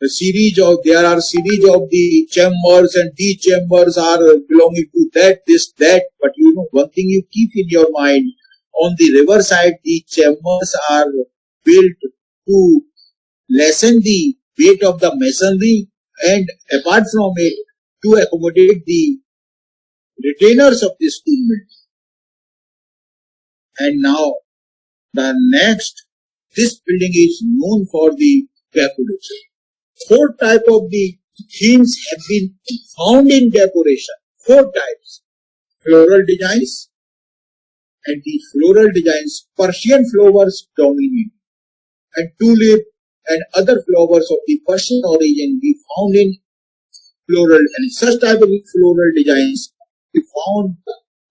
series of the chambers, and these chambers are belonging to that. But one thing you keep in your mind, on the river side, the chambers are built to lessen the weight of the masonry, and apart from it, to accommodate the retainers of this tomb building. And now, the next, this building is known for the decoration. 4 types of the themes have been found in decoration. 4 types. Floral designs, and these floral designs, Persian flowers dominate, and tulip and other flowers of the Persian origin we found in floral, and such type of floral designs we found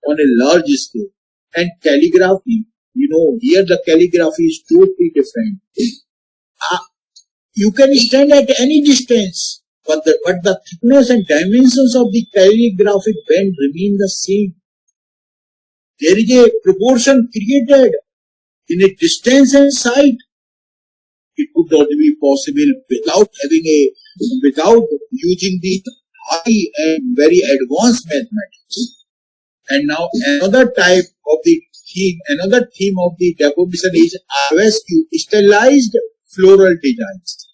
on a large scale. And calligraphy, here the calligraphy is totally different. You can stand at any distance, but the thickness and dimensions of the calligraphic pen remain the same. There is a proportion created in a distance and sight. It could not be possible without using the high and very advanced mathematics. And now another theme of the decoration is F.S.S, stylized floral designs.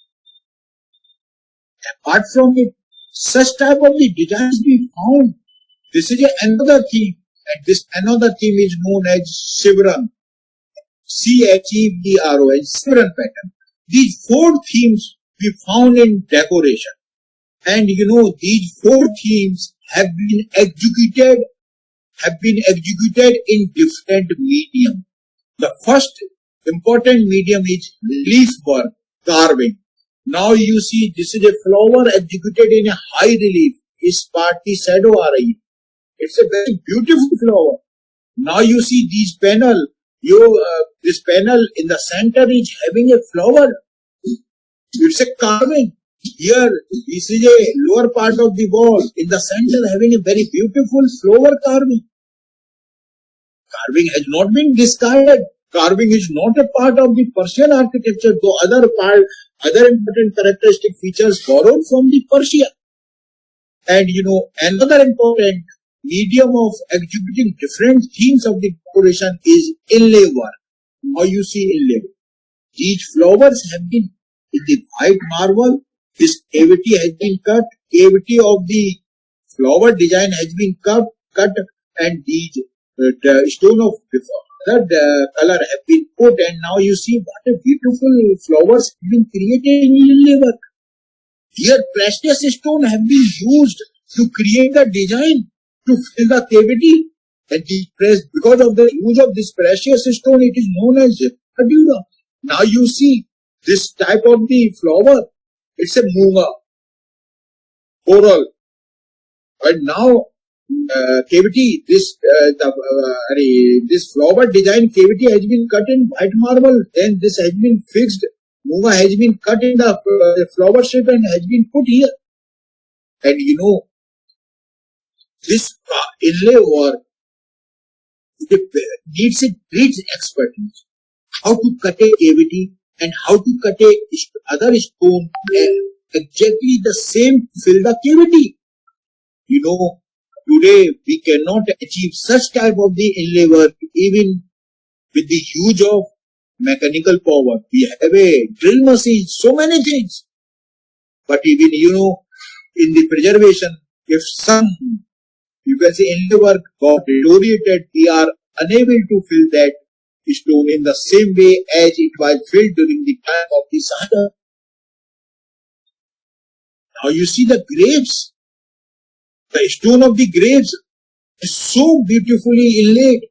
Apart from it, such type of the designs we found. This is another theme, and this another theme is known as Chevron. Chevron, Chevron pattern. These 4 themes we found in decoration, and these 4 themes have been executed in different medium. The first important medium is relief work, carving. Now you see, this is a flower executed in a high relief. Is part की shadow आ रही है. It's a very beautiful flower. Now you see these panel. This panel in the center is having a flower. It's a carving. Here, this is a lower part of the wall. In the center, having a very beautiful flower carving. Carving has not been discarded. Carving is not a part of the Persian architecture, though other important characteristic features borrowed from the Persia. And another important medium of executing different themes of the decoration is inlay work. Now you see inlay work. These flowers have been in the white marble. This cavity has been cut. Cavity of the flower design has been cut, and these stone of third color have been put. And now you see what a beautiful flowers have been created in inlay work. Here precious stone have been used to create the design, to fill the cavity, and because of the use of this precious stone, it is known as Padura. Now you see this type of the flower. It's a Mughal, coral, and now cavity. This flower design cavity has been cut in white marble. Then this has been fixed. Mughal has been cut in the flower shape and has been put here. And this inlay work needs a great expertise. How to cut a cavity and how to cut other stone exactly the same to fill the cavity. Today we cannot achieve such type of the inlay work even with the use of mechanical power. We have a drill machine, so many things. But even in the preservation, if you can say inlay work got deteriorated, we are unable to fill that stone in the same way as it was filled during the time of the Shahjahan. Now you see the graves. The stone of the graves is so beautifully inlaid.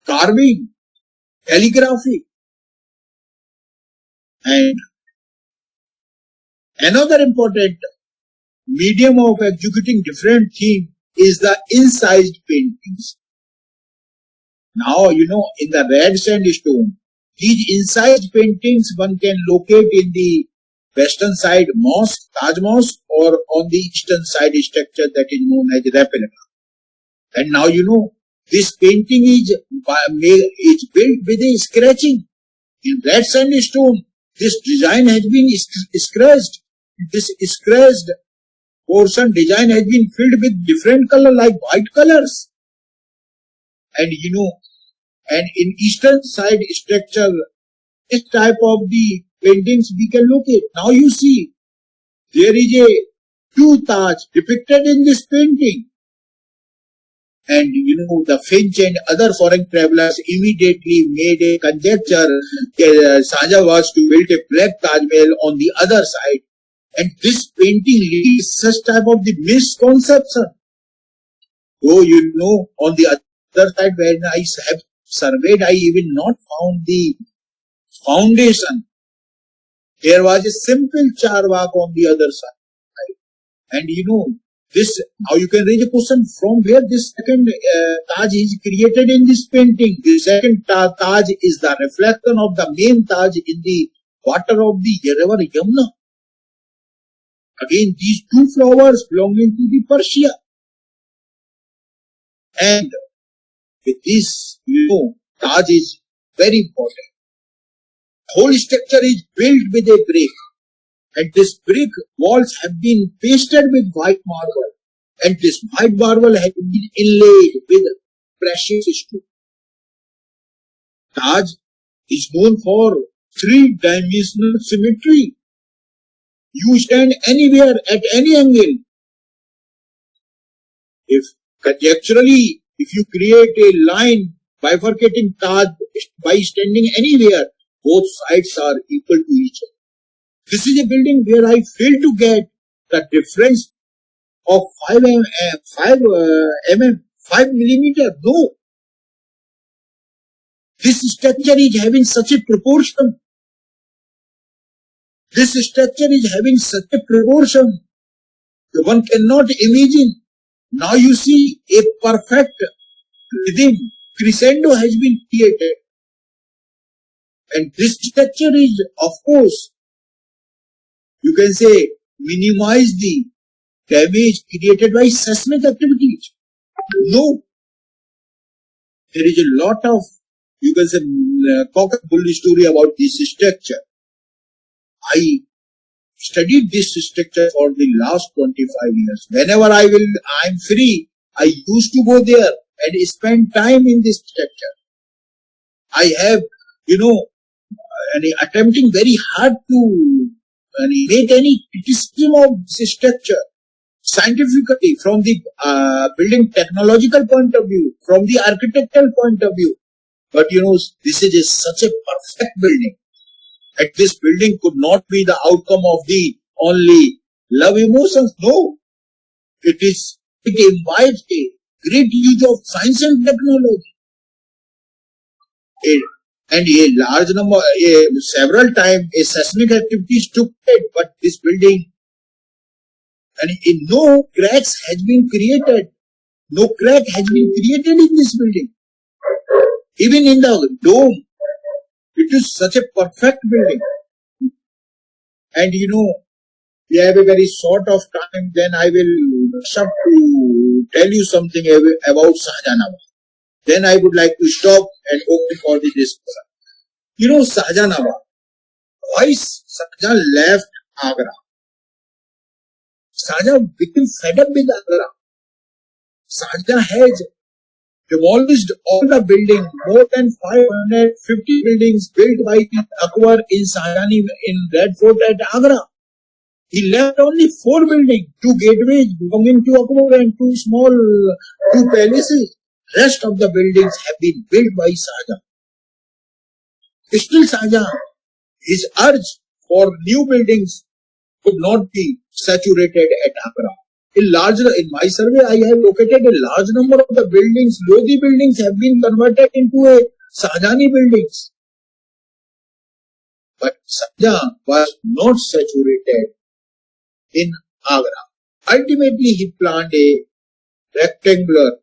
Carving. calligraphy. And another important medium of executing different themes is the incised paintings. Now, in the red sandstone, these incised paintings one can locate in the western side mosque, Taj Mosque, or on the eastern side structure that is known as replica. And now, this painting is built with a scratching. In red sandstone, this design has been scratched. This scratched portion design has been filled with different color like white colors. And and in eastern side structure, this type of the paintings we can look at. Now you see, there is a two Taj depicted in this painting. And the Finch and other foreign travelers immediately made a conjecture that Shahjahan was to build a black Taj Mahal on the other side. And this painting leads such type of the misconception. Oh, on the other side, when I have surveyed, I even not found the foundation. There was a simple charwak on the other side. And this, now you can raise a question from where this second Taj is created in this painting. The second Taj is the reflection of the main Taj in the water of the river Yamuna. Again, these two flowers belonging to the Persia. And with this, Taj is very important. Whole structure is built with a brick. And this brick walls have been pasted with white marble. And this white marble has been inlaid with precious stone. Taj is known for three-dimensional symmetry. You stand anywhere at any angle. If conjecturally, if you create a line bifurcating Taj by standing anywhere, both sides are equal to each other. This is a building where I fail to get the difference of 5 millimeter. No. This structure is having such a proportion. This structure is having such a proportion. One cannot imagine. Now you see a perfect rhythm, crescendo has been created. And this structure is, of course, you can say, minimize the damage created by seismic activities. No. There is a lot of, you can say, cock and bull story about this structure. I studied this structure for the last 25 years. Whenever I'm free, I used to go there and spend time in this structure. I have, attempting very hard to make any criticism of this structure scientifically from the building technological point of view, from the architectural point of view. But this is such a perfect building. And this building could not be the outcome of the only love emotions. No. It invites a great use of science and technology. And a large number, several times, a seismic activities took place, but this building, and no cracks has been created. No crack has been created in this building. Even in the dome, it is such a perfect building. And we have a very short of time, then I will rush up to tell you something about Shahjahan. Then I would like to stop and open for the discussion. Shahjahan, why Shahjahan left Agra? Shahjahan became fed up with Agra. Shahjahan has demolished all the buildings, more than 550 buildings built by Akbar in Shahjahani in Red Fort at Agra. He left only 4 buildings, 2 gateways belonging to Akbar and 2 palaces. Rest of the buildings have been built by Shahjahan. Still Shahjahan, his urge for new buildings could not be saturated at Agra. In my survey, I have located a large number of the buildings. Lodi buildings have been converted into a Shahjahani buildings. But Shahjahan was not saturated in Agra. Ultimately, he planned a rectangular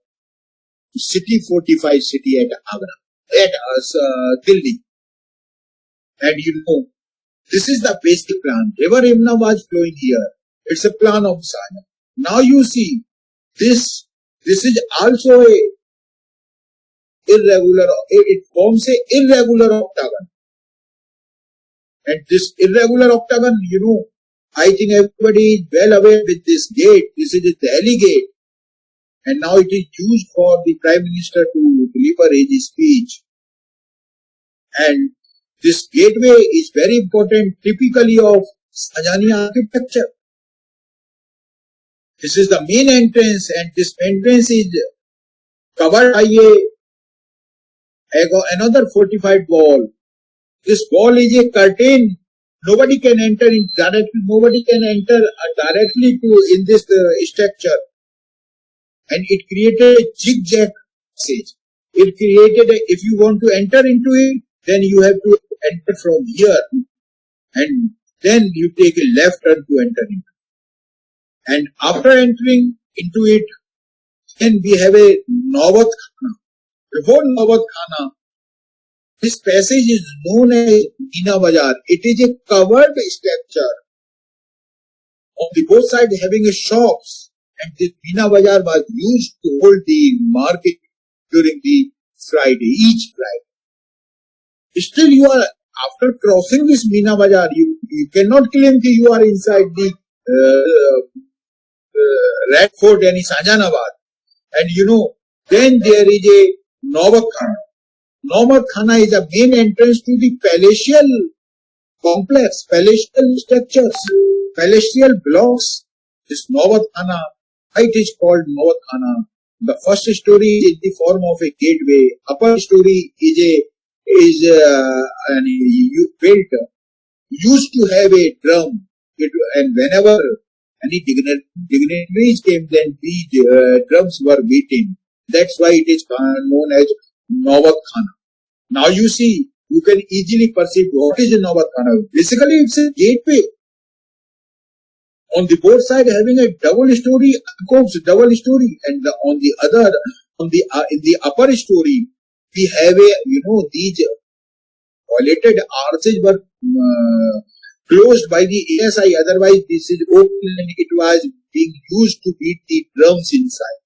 city, fortified city at Agra, at Delhi. And this is the basic plan. River Yamuna was flowing here. It's a plan of Shahjahan. Now you see, this is also it forms a irregular octagon. And this irregular octagon, I think everybody is well aware with this gate. This is a Delhi gate. And now it is used for the Prime Minister to deliver his speech. And this gateway is very important, typically of Shahjahani architecture. This is the main entrance, and this entrance is covered by another fortified wall. This wall is a curtain. Nobody can enter in directly. Nobody can enter directly in this structure. And it created a zigzag passage. It created if you want to enter into it, then you have to enter from here, and then you take a left turn to enter into it. And after entering into it, then we have a Nawat Khana. Before Nawat Khana, this passage is known as Meena Bazaar. It is a covered structure. On the both sides having a shops, and this Meena Bazaar was used to hold the market during the Friday, each Friday. Still, you are, after crossing this Meena Bazaar, you cannot claim that you are inside the Red Fort and Shahjahanabad. And then there is a Nawat Khana. Nawat Khana is the main entrance to the palatial complex, palatial structures, palatial blocks. This Nawat Khana, it is called Nawat Khana. The first story is in the form of a gateway. Upper story is built, used to have a drum. And whenever any dignitaries came, then these drums were beaten. That's why it is known as Nawat Khana. Now you see, you can easily perceive what is a Nawat Khana. Basically, it's a gateway. On the both side having a double story, and on the other, in the upper story, we have these violated arches were closed by the ASI. Otherwise, this is open and it was being used to beat the drums inside.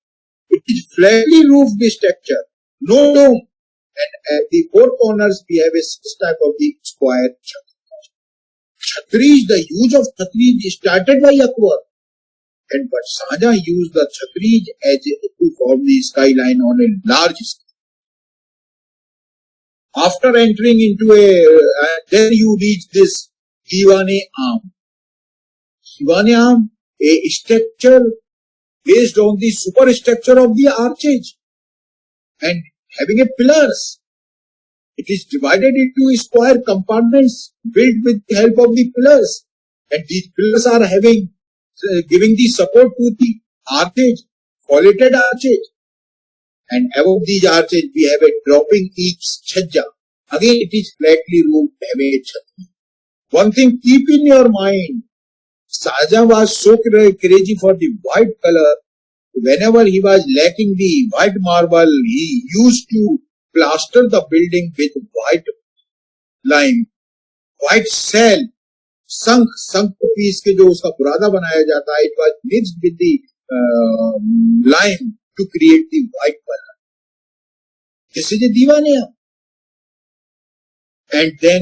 It is flatly roofed structure, no dome, and at the four corners we have a type of the square Chhatrij. The use of Chhatrij started by Akbar, but Shahjahan used the Chhatrij as to form the skyline on a large scale. After entering into then you reach this Diwan-e-Aam. Diwan-e-Aam, a structure based on the superstructure of the arches and having a pillars. It is divided into square compartments built with the help of the pillars, and these pillars are giving the support to the arches, foliated arches. And above these arches we have a dropping each chhajja. Again it is flatly roofed, having a chhajja. One thing keep in your mind, Shahjahan was so crazy for the white color. Whenever he was lacking the white marble, he used to plaster the building with white lime, white cell, sunk piece के जो उसका बुरादा बनाया जाता है, it was mixed with the lime to create the white color. This is a Diwan-e-Aam. And then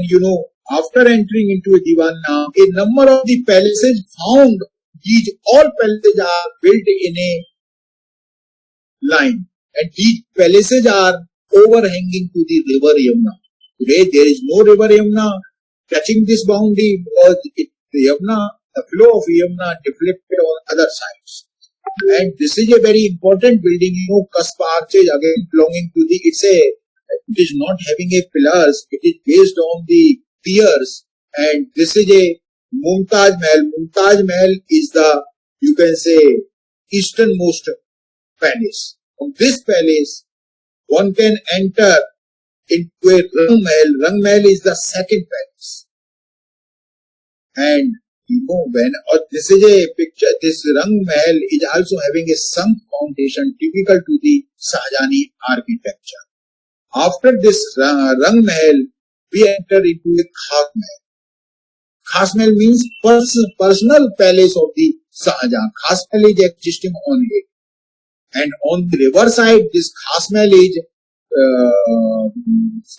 after entering into a Diwan-e-Aam, a number of the palaces found. These all palaces are built in a line, and these palaces are overhanging to the river Yamuna. Today there is no river Yamuna touching this boundary because the flow of Yamuna deflected on other sides. And this is a very important building, Cusp Arches, again belonging to it is not having a pillars, it is based on the piers, and this is a Mumtaz Mahal. Mumtaz Mahal is the, you can say, easternmost palace. From this palace, one can enter into a Rang Mahal. Rang Mahal is the second palace. And this is a picture, this Rang Mahal is also having a sunk foundation typical to the Shahjahani architecture. After this Rang Mahal, we enter into a Khas Mahal. Khas Mahal means personal palace of the Shahjahan. Khas Mahal is existing on it. And on the river side, this Khas Mahal is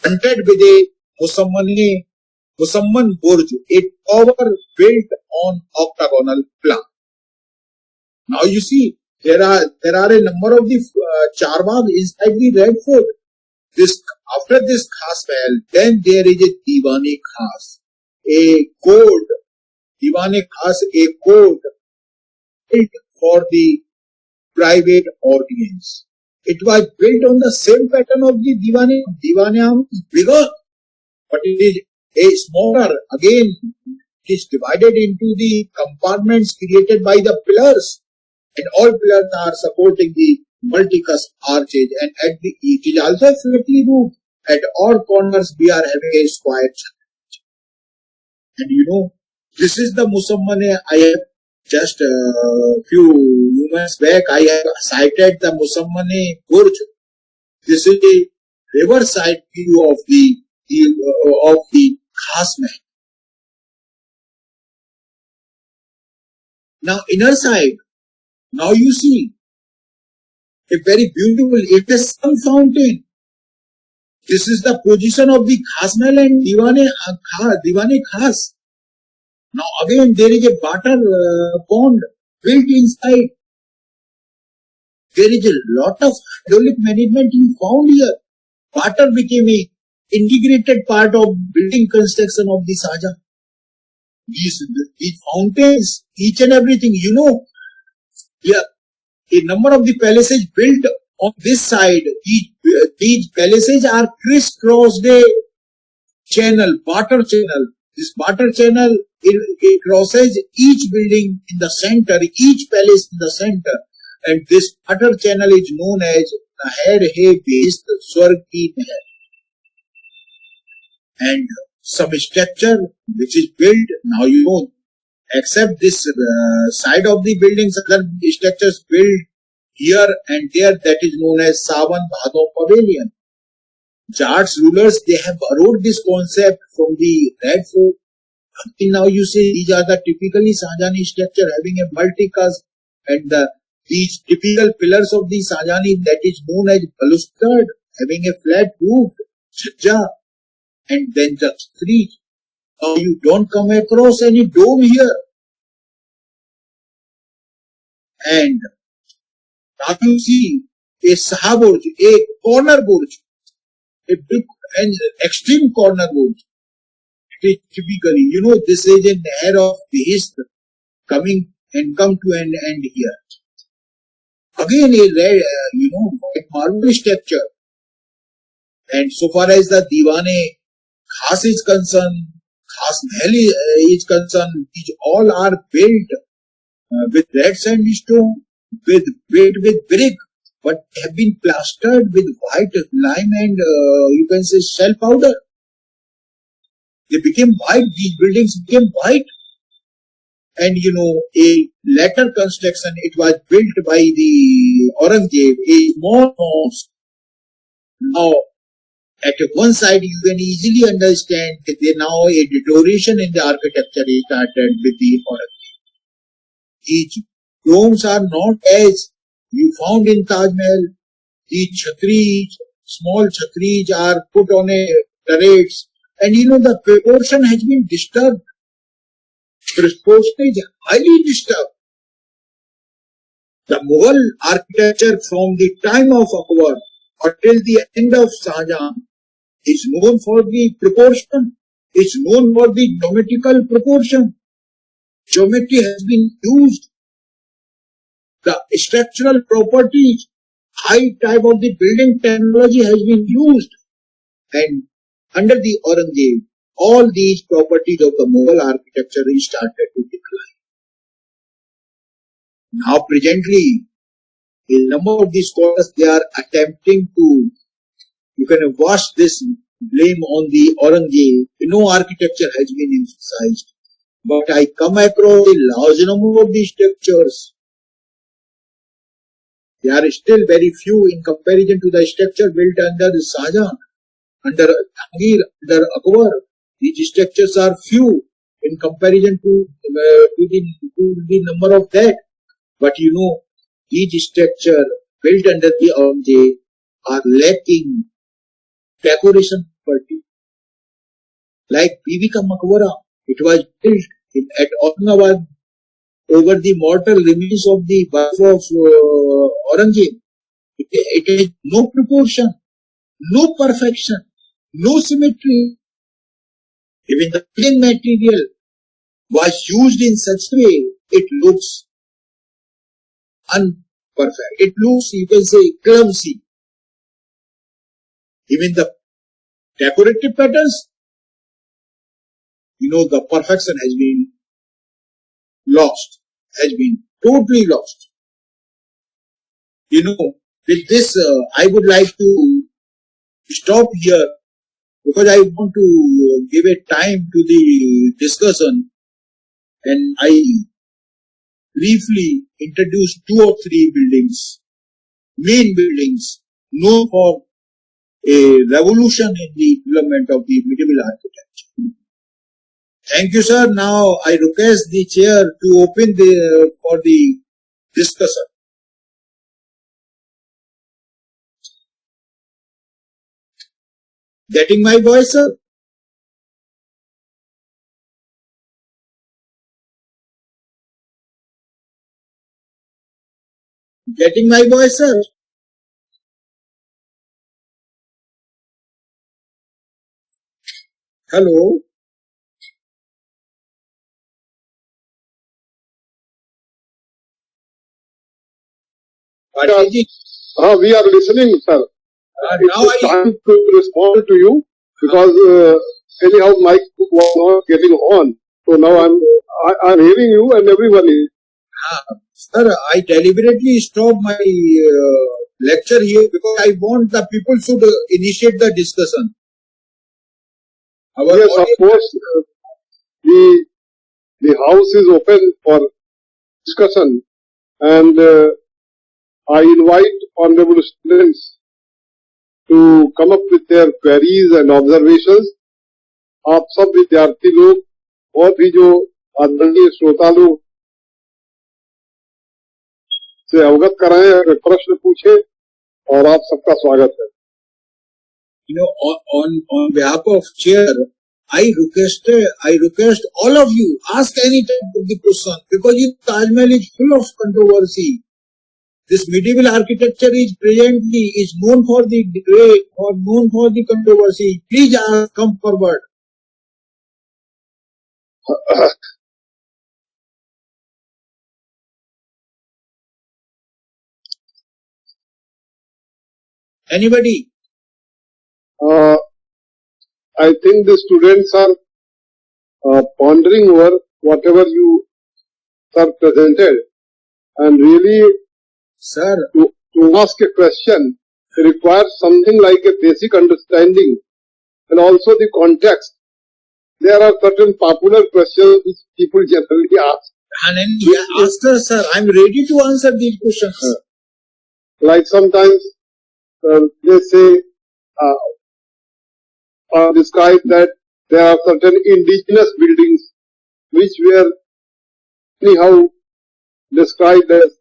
fronted with a Musamman Burj, a tower built on octagonal plan. Now you see, there are a number of the Charbagh inside the Red Fort. After this Khas Mahal, then there is a Diwan-e Khas, a code, Diwan-e Khas, a code built for the private audience. It was built on the same pattern of the Diwan-e. Diwan-e is bigger, but it is a smaller. Again, it is divided into the compartments created by the pillars, and all pillars are supporting the multicast arches, and it is also flatly roofed. At all corners, we are having a square church. And this is the Musamman. I have just a few moments back, I have cited the Musamman Burj. This is a riverside view of the Khas Mahal. Now, inner side, now you see a very beautiful, it is sun fountain. This is the position of the Khas Mahal and Diwan-e Khas. Now again, there is a water pond built inside. There is a lot of hydraulic management found here. Water became an integrated part of building construction of the Shahjahan. These fountains, each and everything, a number of the palaces built on this side. These palaces are crisscrossed a channel, water channel. This water channel, it crosses each building in the center, each palace in the center. And this water channel is known as Naher-e-Behist, Swarg ki Naher. And some structure which is built, now except this side of the buildings, other structures built here and there, that is known as Sawan Bhadon Pavilion. Jats rulers, they have borrowed this concept from the Red Fort. Until now you see these are the typically Shahjahani structure having a multicast, and these typical pillars of the Shahjahani, that is known as balustrade, having a flat roof, chhajja, and then the street. Now you don't come across any dome here. And now you see a Sahaburj, a corner burj, a big and extreme corner burj. It is typically, this is an Naher of Behist come to an end here. Again, a red, white marble structure. And so far as the Diwan-e Khas is concerned, Khas Mahal is concerned, these all are built with red sandstone, built with brick, but have been plastered with white lime and you can say shell powder. They became white, these buildings became white. And a later construction, it was built by the Aurangzeb, a small mosque. Now, at one side, you can easily understand that there now a deterioration in the architecture is started with the Aurangzeb. These domes are not as you found in Taj Mahal. These chhatris, small chhatris are put on a turrets, and the proportion has been disturbed. Proportion is highly disturbed. The Mughal architecture from the time of Akbar until the end of Shahjahan is known for the proportion. It's known for the geometrical proportion. Geometry has been used. The structural properties, high type of the building technology has been used. And under the Aurangzeb, all these properties of the Mughal architecture started to decline. Now presently, a number of these scholars, they are attempting to You can wash this blame on the Aurangzeb. No architecture has been emphasized. But I come across a large number of these structures. They are still very few in comparison to the structure built under Shahjahan, under Jahangir, under Akbar. These structures are few in comparison to the number of that. But these structures built under the Aurangzeb are lacking decoration property. Like Bibi ka Maqbara, it was built at Aurangabad over the mortal remains of the wife of Aurangzeb. It has no proportion, no perfection, no symmetry. Even the building material was used in such a way, it looks unperfect. It looks, you can say, clumsy. Even the decorative patterns, the perfection has been lost, has been totally lost. With this, I would like to stop here because I want to give a time to the discussion, and I briefly introduce 2 or 3 buildings, main buildings, known for a revolution in the development of the medieval architecture. Thank you, sir. Now I request the chair to open for the discussion. Getting my voice, sir? Getting my voice, sir? Hello? We are listening, sir. It's time to respond to you because anyhow mic was not getting on. So now I'm hearing you and everyone is. Sir, I deliberately stopped my lecture here because I want the people should initiate the discussion. Yes, of course. The house is open for discussion, and I invite honorable students to come up with their queries and observations. आप सब विद्यार्थी लोग और भी जो आदरणीय श्रोता लोग से अवगत कराएं, प्रश्न पूछे, और आप सबका स्वागत है. On behalf of chair, I request all of you, ask any type of the question, because Taj Mahal is full of controversy. This medieval architecture is known for the debate, known for the controversy. Please come forward. Anybody? I think the students are pondering over whatever you sir presented, and really, sir, to ask a question requires something like a basic understanding and also the context. There are certain popular questions which people generally ask. And then answer, sir. I'm ready to answer these questions. Like sometimes they say or describe that there are certain indigenous buildings which were anyhow described as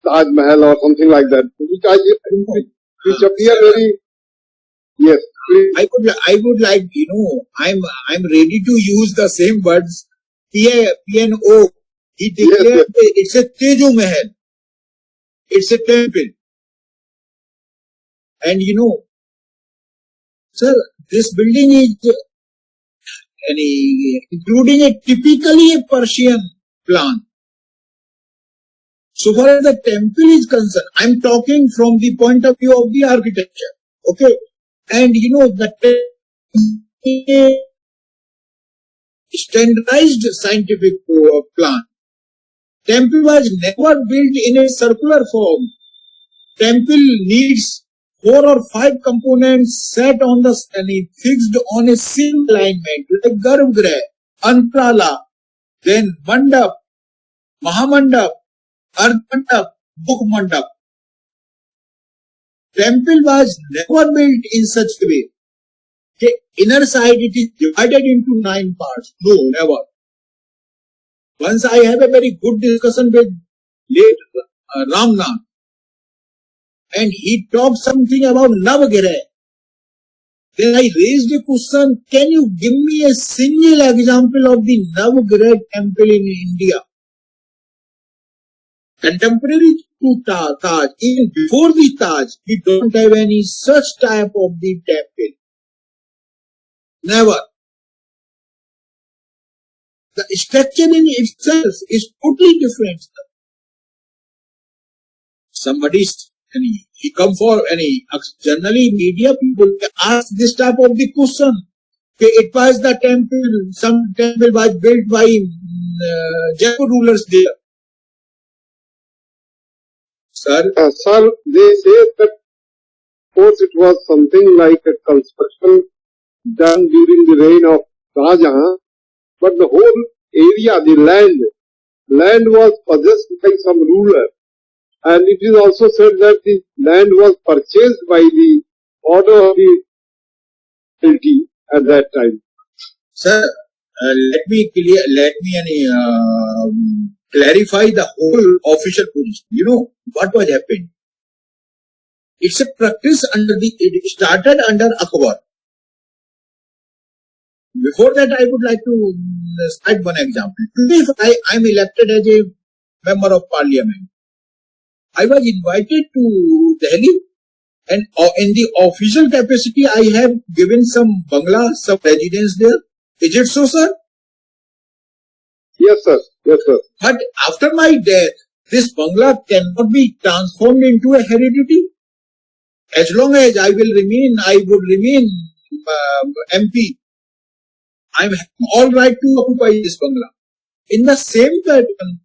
Taj Mahal or something like that, which appear very, yes. Please. I would like, I'm ready to use the same words. P-N-O. He declared it's a Tejo Mahal. It's a temple. And sir, this building is including a typically a Persian plan. So far as the temple is concerned, I'm talking from the point of view of the architecture. Okay. And the standardized scientific plan. Temple was never built in a circular form. Temple needs 4 or 5 components set on the fixed on a single alignment like Garbhagriha, Antrala, then Mandap, Mahamandap, Ardhandap, Mukh Temple was never built in such a way. The inner side it is divided into 9 parts. No, never. Once I have a very good discussion with late Ramnath, and he talked something about Navagriha. Then I raised a question, can you give me a single example of the Navagriha temple in India? Contemporary to Taj, even before the Taj, we don't have any such type of the temple. Never. The structure in itself is totally different. Somebody's he come for any generally media people ask this type of the question. It was the temple, some temple was built by Jaipur rulers there. Sir, Sir, they say that of course it was something like a construction done during the reign of Shah Jahan, but the whole area, the land was possessed by some ruler. And it is also said that the land was purchased by the order of the royalty at that time. Sir, let me clarify the whole official position. You know what was happened? It's a practice it started under Akbar. Before that, I would like to cite one example. Today, if I am elected as a member of parliament, I was invited to Delhi, and in the official capacity, I have given some bangla, some residence there. Is it so, sir? Yes, sir. Yes, sir. But after my death, this bangla cannot be transformed into a heredity. As long as I would remain MP. I'm all right to occupy this bangla. In the same pattern,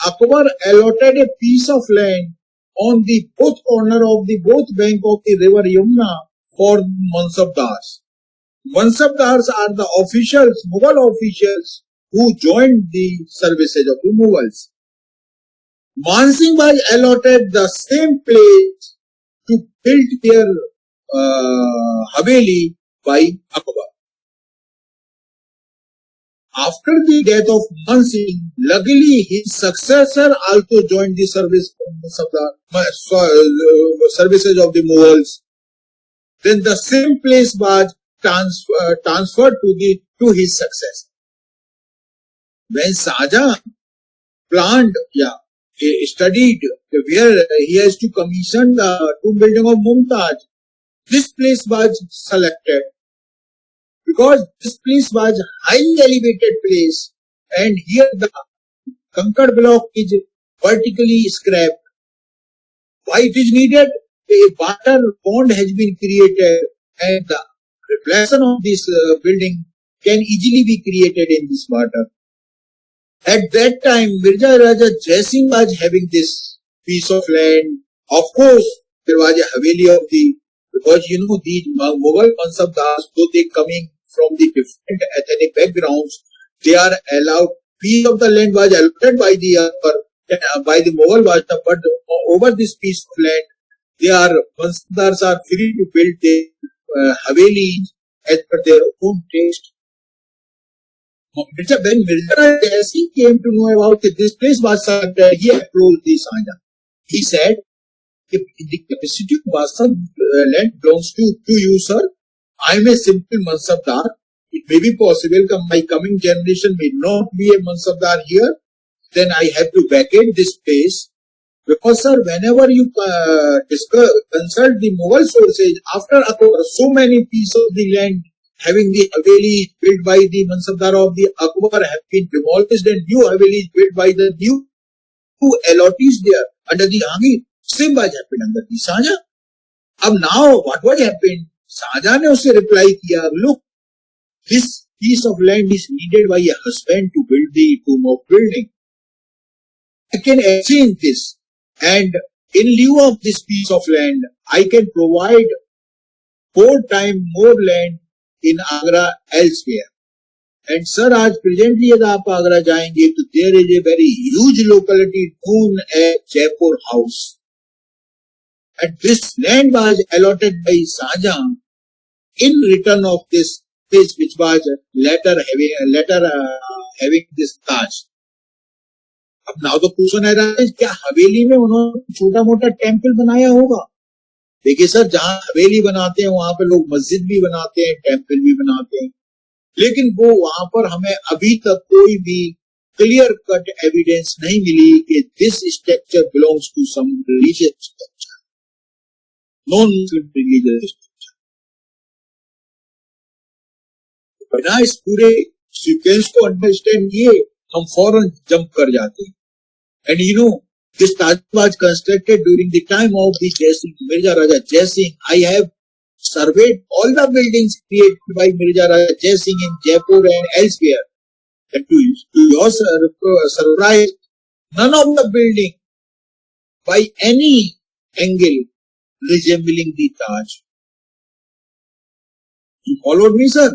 Akbar allotted a piece of land on the both corner of the both bank of the river Yamuna for Mansabdars. Mansabdars are the officials, Mughal officials, who joined the services of the Mughals. Man Singh was allotted the same place to build their Haveli by Akbar. After the death of Man Singh, luckily his successor also joined the services of the Mughals. Then the same place was transferred to his successor. When Shah Jahan studied where he has to commission the tomb building of Mumtaz, this place was selected because this place was a highly elevated place, and here the conquered block is vertically scrapped. Why it is needed? A water pond has been created, and the reflection of this building can easily be created in this water. At that time, Mirza Raja Jai Singh was having this piece of land. Of course, there was a Haveli of because these Mughal Mansabdars, though they coming from the different ethnic backgrounds, they are allowed, piece of the land was allotted by the Mughal Bajta, but over this piece of land, Mansabdars are free to build their Havelis as per their own taste. When Mirza Jai Singh came to know about it, this place was selected, he approached the Shah Jahan. He said, if the capacity of Basa land belongs to you, sir, I am a simple Mansabdar. It may be possible that my coming generation may not be a Mansabdar here. Then I have to vacate this place. Because, sir, whenever you consult the Mughal sources, after so many pieces of the land having the Haveli built by the Mansabdar of the Akbar have been demolished, and new Havelis built by the new allottees there under the Jahangir. Same was happened under the Shah Jahan. Now, what was happened? Shah Jahan ne usse reply kiya, look, this piece of land is needed by a husband to build the tomb of building. I can exchange this, and In lieu of this piece of land, I can provide 4 times more land in Agra elsewhere. And sir, आज presently यदि आप आगरा जाएंगे तो there is a very huge locality known as Jaipur House. And this land was allotted by Shahjahan in return of this place which was later having this Taj. अब now तो question आ रहा है क्या हवेली में उन्होंने छोटा मोटा टेम्पल बनाया होगा? देखिए सर, जहां हवेली बनाते हैं वहां पे लोग मस्जिद भी बनाते हैं, टेम्पल भी बनाते हैं, लेकिन वो वहां पर हमें अभी तक कोई भी क्लियर कट एविडेंस नहीं मिली कि this structure belongs to some religious structure, non Muslim religious structure. बिना इस पूरे सीक्वेंस को अंडरस्टैंड किए हम फौरन जंप कर जाते हैं। And you know this Taj was constructed during the time of the Jai Singh, Mirza Raja Jai Singh. I have surveyed all the buildings created by Mirza Raja Jai Singh in Jaipur and elsewhere. And to your surprise, none of the building by any angle resembling the Taj. You followed me, sir?